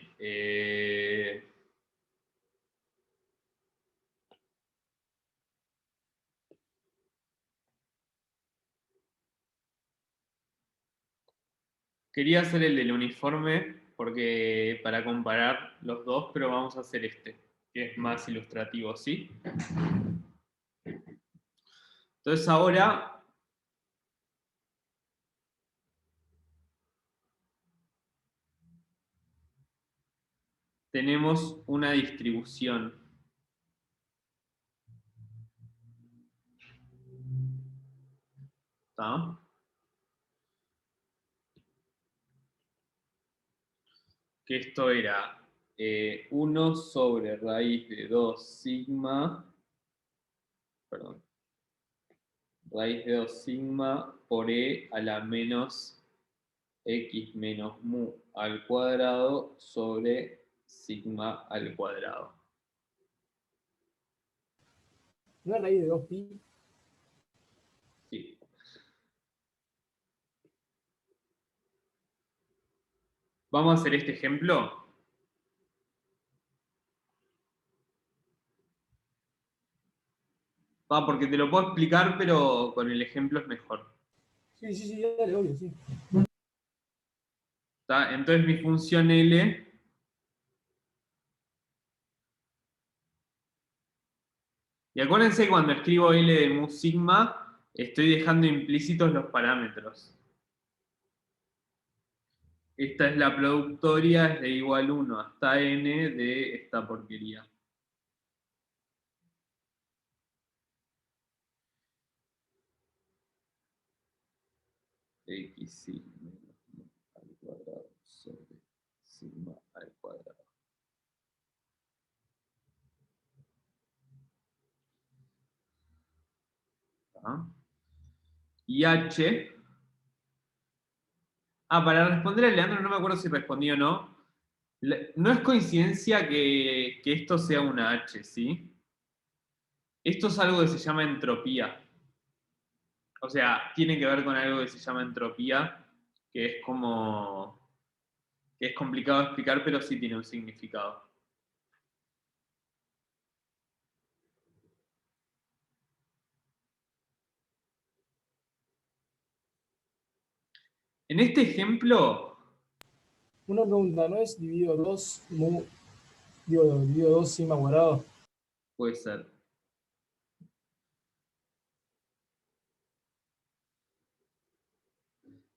Quería hacer el del uniforme porque para comparar los dos, pero vamos a hacer este, que es más ilustrativo, ¿sí? Entonces ahora tenemos una distribución. ¿Está? Que esto era 1 sobre raíz de 2 sigma, perdón, raíz de 2 sigma por e a la menos x menos mu al cuadrado sobre sigma al cuadrado. ¿Una raíz de 2pi? Sí. Vamos a hacer este ejemplo. Porque te lo puedo explicar, pero con el ejemplo es mejor. Sí, dale, obvio, sí. ¿Está? Entonces mi función L y acuérdense cuando escribo L de mu sigma, estoy dejando implícitos los parámetros. Esta es la productoria, es de igual 1 hasta n de esta porquería. X sigma menos mu al cuadrado sobre sigma al cuadrado. ¿Ah? Y h. Para responder a Leandro, no me acuerdo si respondí o no. No es coincidencia que esto sea una h, ¿sí? Esto es algo que se llama entropía. O sea, tiene que ver con algo que se llama entropía, que es como... que es complicado de explicar, pero sí tiene un significado. En este ejemplo, Una pregunta, ¿no es dividido 2 dividido 2 sigma cuadrado? puede ser.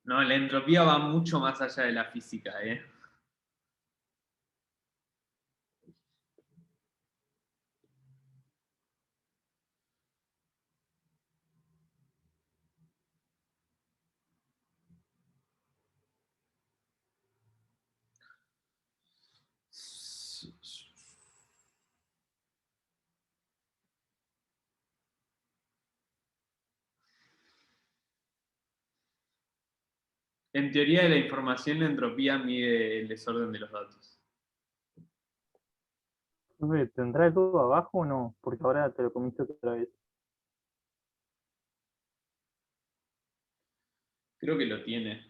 No, la entropía va mucho más allá de la física, ¿eh? En teoría de la información, la entropía mide el desorden de los datos. Profe, ¿tendrá el todo abajo o no? Porque ahora te lo comiste otra vez. Creo que lo tiene.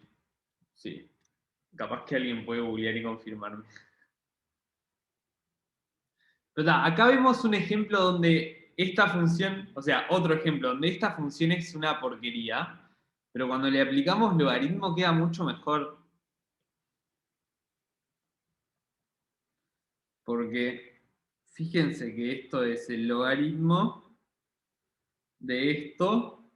Sí. Capaz que alguien puede googlear y confirmarme. Pero acá vemos un ejemplo donde esta función, o sea, otro ejemplo, donde esta función es una porquería, pero cuando le aplicamos logaritmo queda mucho mejor. Porque fíjense que esto es el logaritmo de esto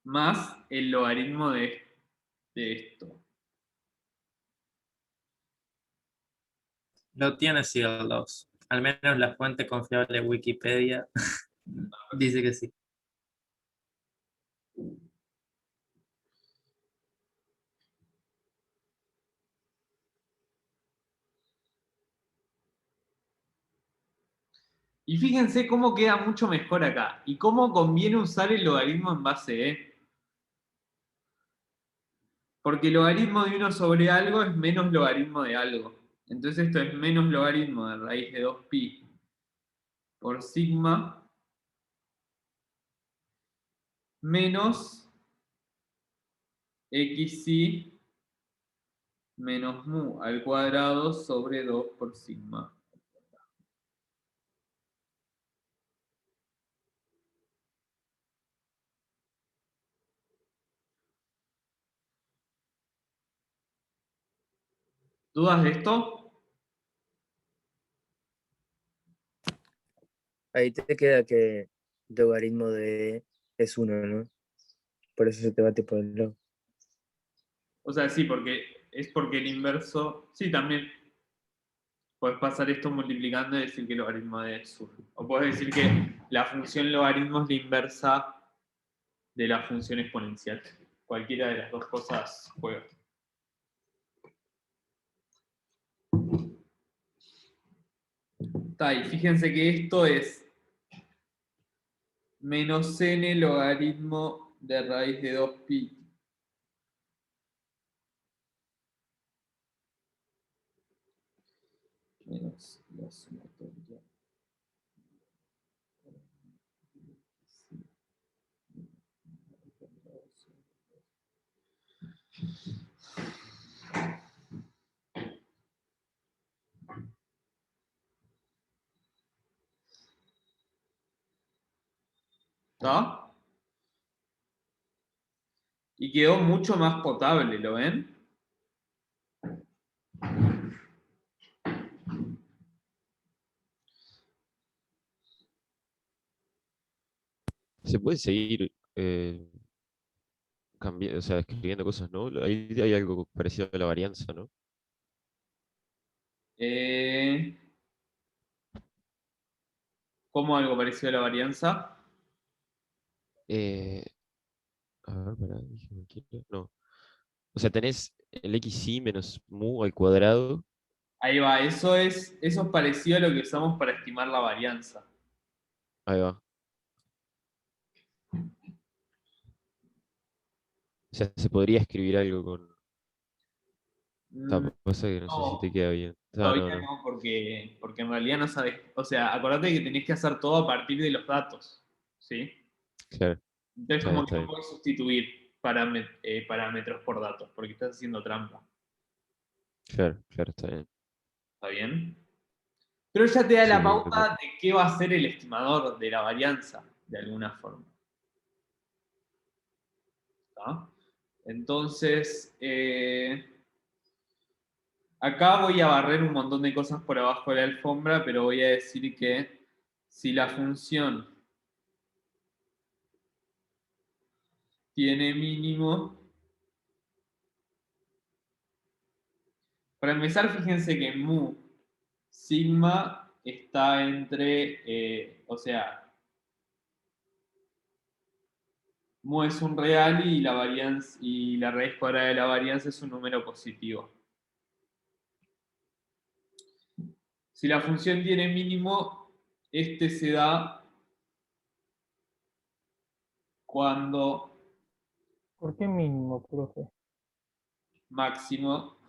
más el logaritmo de esto. Lo tiene Sigel 2. Al menos la fuente confiable Wikipedia dice que sí. Y fíjense cómo queda mucho mejor acá. Y cómo conviene usar el logaritmo en base E. Porque el logaritmo de 1 sobre algo es menos logaritmo de algo. Entonces esto es menos logaritmo de raíz de 2pi por sigma menos xi menos mu al cuadrado sobre 2 por sigma. ¿Dudas de esto? Ahí te queda que el logaritmo de es 1, ¿no? Por eso se te bate por el lado. O sea, sí, porque el inverso. Sí, también. Puedes pasar esto multiplicando y decir que el logaritmo de es 1. O puedes decir que la función logaritmo es la inversa de la función exponencial. Cualquiera de las dos cosas juega. Está, y fíjense que esto es menos n logaritmo de raíz de 2pi. Menos la sumatoria. ¿Está? Y quedó mucho más potable, ¿lo ven? Se puede seguir o sea, escribiendo cosas, ¿no? Ahí hay algo parecido a la varianza, ¿no? ¿Cómo algo parecido a la varianza? Eh, a ver, pará, dije cualquiera. No. O sea, tenés el xy menos mu al cuadrado. Ahí va, eso es parecido a lo que usamos para estimar la varianza. Ahí va. O sea, se podría escribir algo con. Mm, Pasa que no sé si te No, queda bien. No, todavía no. no, porque en realidad no sabes. O sea, acordate que tenés que hacer todo a partir de los datos. ¿Sí? Claro, Entonces, está bien, como que está no bien. puedes sustituir parámetros por datos, porque estás haciendo trampa. Claro, claro, está bien. ¿Está bien? Pero ya te da Sí, la pauta de qué va a ser el estimador de la varianza, de alguna forma. ¿Ah? Entonces, acá voy a barrer un montón de cosas por abajo de la alfombra, pero voy a decir que si la función tiene mínimo, para empezar, fíjense que mu sigma está entre, o sea, mu es un real y la varianza y la raíz cuadrada de la varianza es un número positivo. Si la función tiene mínimo, este se da cuando ¿Por qué mínimo, profe? máximo,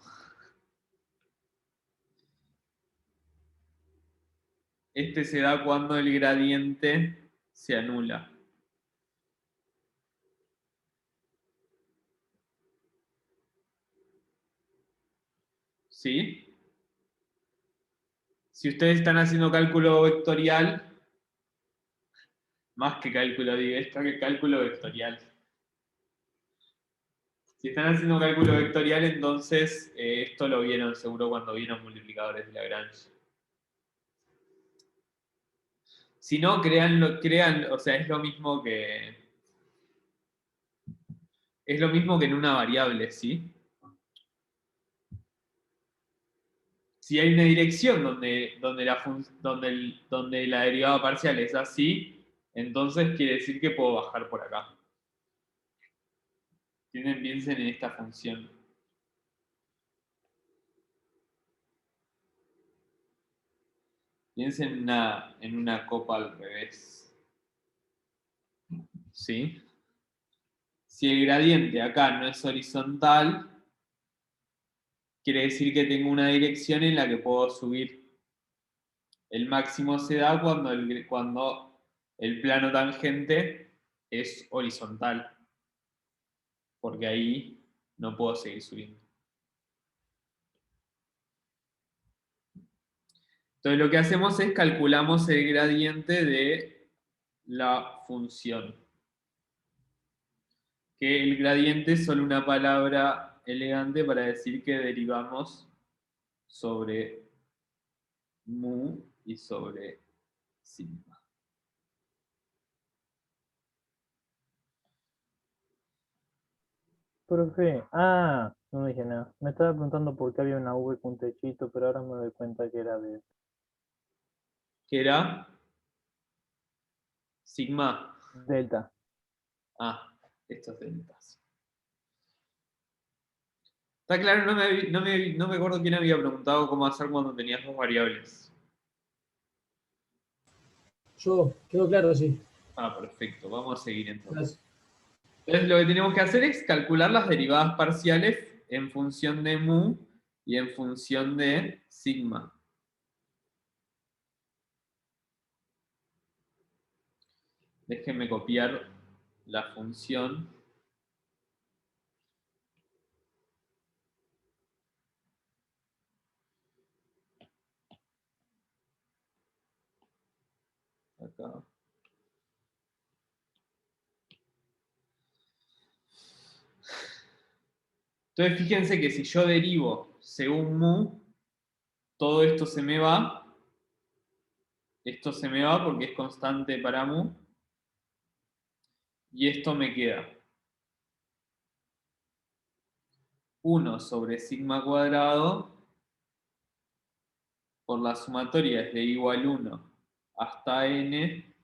este se da cuando el gradiente se anula. ¿Sí? Si ustedes están haciendo cálculo vectorial, más que cálculo directo que cálculo vectorial. Si están haciendo cálculo vectorial, entonces esto lo vieron seguro cuando vieron multiplicadores de Lagrange. Si no, crean, o sea, es lo mismo que en una variable, ¿sí? Si hay una dirección donde la derivada parcial es así, entonces quiere decir que puedo bajar por acá. Piensen en esta función. Piensen en una copa al revés. ¿Sí? Si el gradiente acá no es horizontal, quiere decir que tengo una dirección en la que puedo subir. El máximo se da cuando el plano tangente es horizontal, porque ahí no puedo seguir subiendo. Entonces lo que hacemos es calculamos el gradiente de la función. Que el gradiente es solo una palabra elegante para decir que derivamos sobre mu y sobre sigma. Profe, no dije nada. Me estaba preguntando por qué había una V con techito, pero ahora me doy cuenta que era de ¿Qué era? Sigma. delta. Estos deltas. Está claro, no me acuerdo quién había preguntado cómo hacer cuando tenías dos variables. Yo, quedó claro, sí. Perfecto. Vamos a seguir entonces. Gracias. Entonces lo que tenemos que hacer es calcular las derivadas parciales en función de mu y en función de sigma. Déjenme copiar la función. Acá. Entonces fíjense que si yo derivo según mu, todo esto se me va. Esto se me va porque es constante para mu. Y esto me queda 1 sobre sigma cuadrado por la sumatoria desde igual 1 hasta n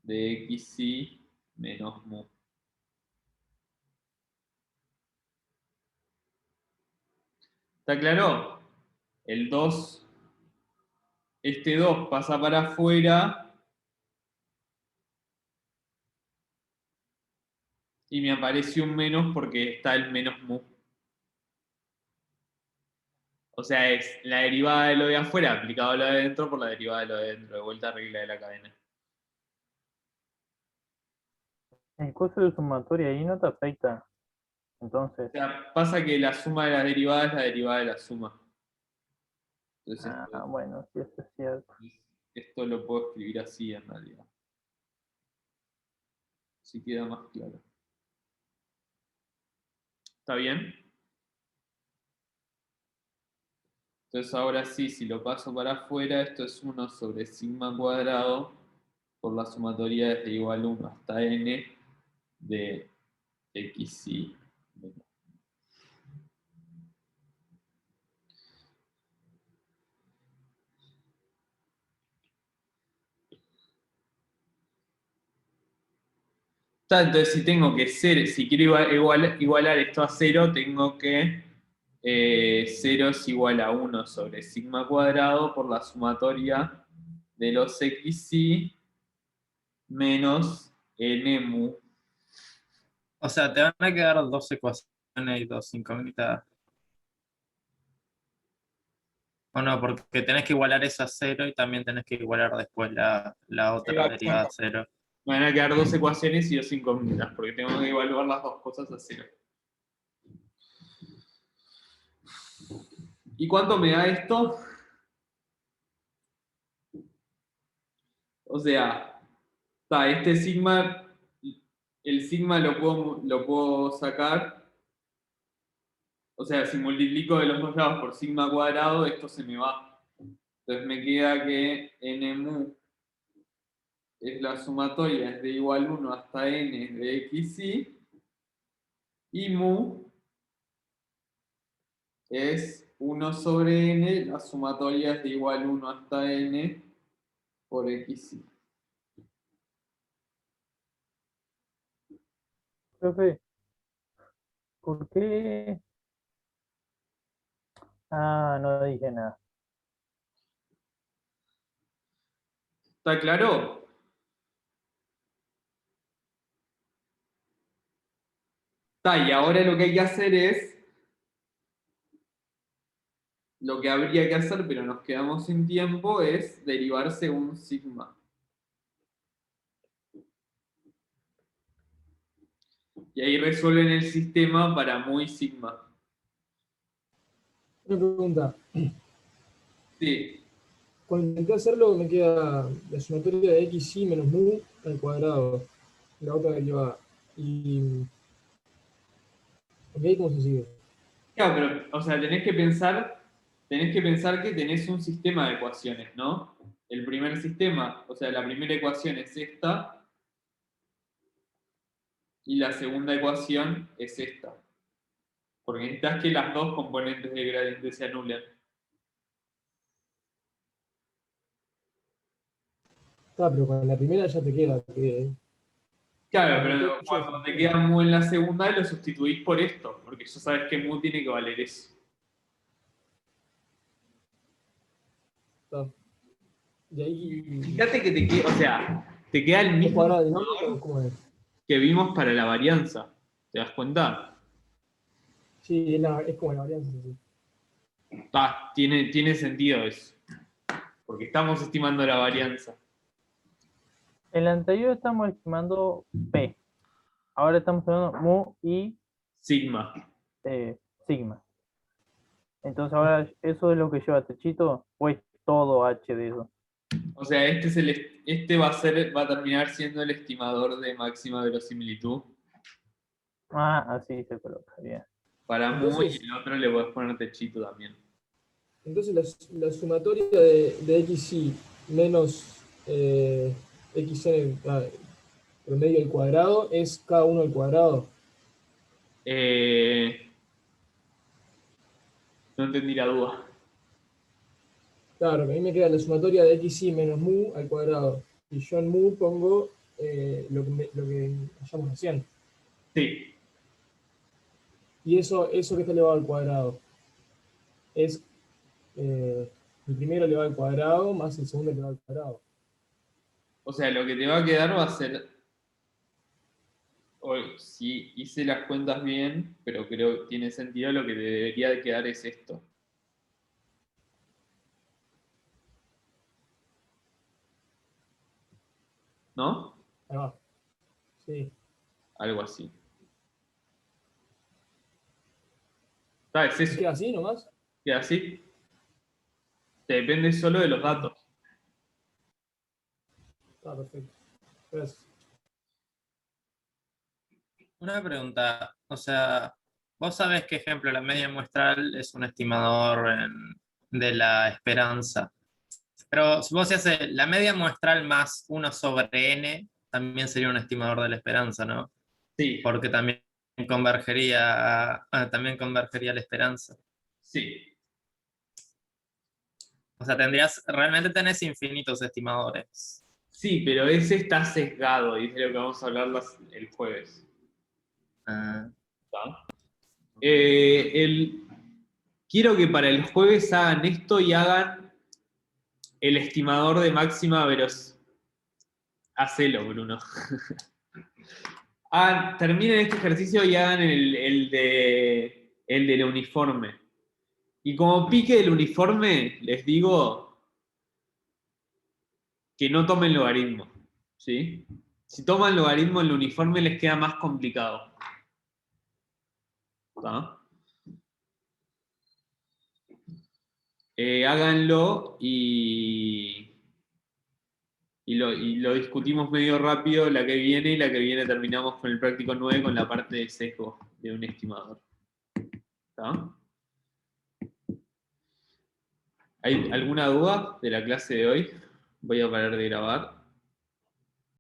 de xi menos mu. ¿Está claro? El 2, este 2 pasa para afuera y me aparece un menos porque está el menos mu. O sea, es la derivada de lo de afuera aplicado a lo de adentro por la derivada de lo de adentro, de vuelta a regla de la cadena. El costo de sumatoria ahí no te afecta. O Entonces, sea, pasa que la suma de las derivadas es la derivada de la suma. Entonces, bueno, sí, eso es cierto. esto lo puedo escribir así en realidad. Si queda más claro. ¿Está bien? Entonces ahora sí, si lo paso para afuera, esto es 1 sobre sigma cuadrado por la sumatoria desde igual 1 hasta n de xy. Entonces, si tengo que si quiero igualar esto a 0, tengo que 0 es igual a 1 sobre sigma cuadrado por la sumatoria de los xy menos n mu. O sea, te van a quedar dos ecuaciones y dos incógnitas. O no, porque tenés que igualar esa a 0 y también tenés que igualar después la otra derivada a 0. Me van a quedar 2 ecuaciones y 2 incógnitas, porque tengo que evaluar las dos cosas a 0. ¿Y cuánto me da esto? O sea, este sigma, el sigma lo puedo sacar. O sea, si multiplico de los dos lados por sigma cuadrado, esto se me va. Entonces me queda que n mu es la sumatoria es de igual 1 hasta n de xy, y mu es 1 sobre n, la sumatoria es de igual 1 hasta n por xy. Profe, ¿por qué? Ah, no dije nada. ¿Está claro? Y ahora lo que hay que hacer es lo que habría que hacer, pero nos quedamos sin tiempo, es derivar según sigma. Y ahí resuelven el sistema para mu y sigma. Una pregunta. Sí. Cuando intenté hacerlo, me queda la sumatoria de xy menos mu al cuadrado. La otra derivada. Y. ¿Ok? ¿Cómo se sigue? Claro, pero, o sea, tenés que pensar que tenés un sistema de ecuaciones, ¿no? El primer sistema, o sea, la primera ecuación es esta, y la segunda ecuación es esta. Porque necesitas que las dos componentes del gradiente se anulen. Pero con la primera ya te queda. Claro, pero cuando te queda mu en la segunda, lo sustituís por esto, porque ya sabes que mu tiene que valer eso. Y ahí. Fíjate que te queda el mismo ¿Cuadrado dinámico? ¿Cómo es? que vimos para la varianza. ¿Te das cuenta? Sí, es como la varianza. Sí. Tiene sentido eso. Porque estamos estimando la varianza. En el anterior estamos estimando P. Ahora estamos estimando mu y Sigma. sigma. Entonces ahora eso es lo que lleva techito o es todo H de eso. O sea, este va a terminar siendo el estimador de máxima verosimilitud. Ah, así se coloca, bien. Para mu y Entonces- el otro le puedes poner techito también. Entonces la sumatoria de xy menos xn promedio al cuadrado es cada uno al cuadrado. No entendí la duda. Claro, que a mí me queda la sumatoria de xy menos mu al cuadrado. Y yo en mu pongo lo que hallamos recién. Sí. Y eso que está elevado al cuadrado es el primero elevado al cuadrado más el segundo elevado al cuadrado. O sea, lo que te va a quedar va a ser. Si hice las cuentas bien, pero creo que tiene sentido, lo que te debería de quedar es esto. ¿No? Ahí va. Sí. Algo así. ¿Sabes eso? ¿Queda así nomás? Queda así. Te depende solo de los datos. Perfecto. Gracias. Una pregunta, o sea, vos sabés que, ejemplo, la media muestral es un estimador de la esperanza. Pero si vos haces la media muestral más 1 sobre n, también sería un estimador de la esperanza, ¿no? Sí, Porque también convergería la esperanza. sí. O sea, realmente tenés infinitos estimadores. Sí, pero ese está sesgado y es de lo que vamos a hablar el jueves. Ah, ¿Está? Quiero que para el jueves hagan esto y hagan el estimador de máxima verosimilitud. Hacelo, Bruno. Terminen este ejercicio y hagan el del uniforme. Y como pique del uniforme, les digo que no tomen logaritmo. ¿Sí? Si toman logaritmo, el uniforme les queda más complicado. ¿Está? Háganlo y lo discutimos medio rápido la que viene, y la que viene terminamos con el práctico 9 con la parte de sesgo de un estimador. ¿Está? ¿Hay alguna duda de la clase de hoy? Voy a parar de grabar.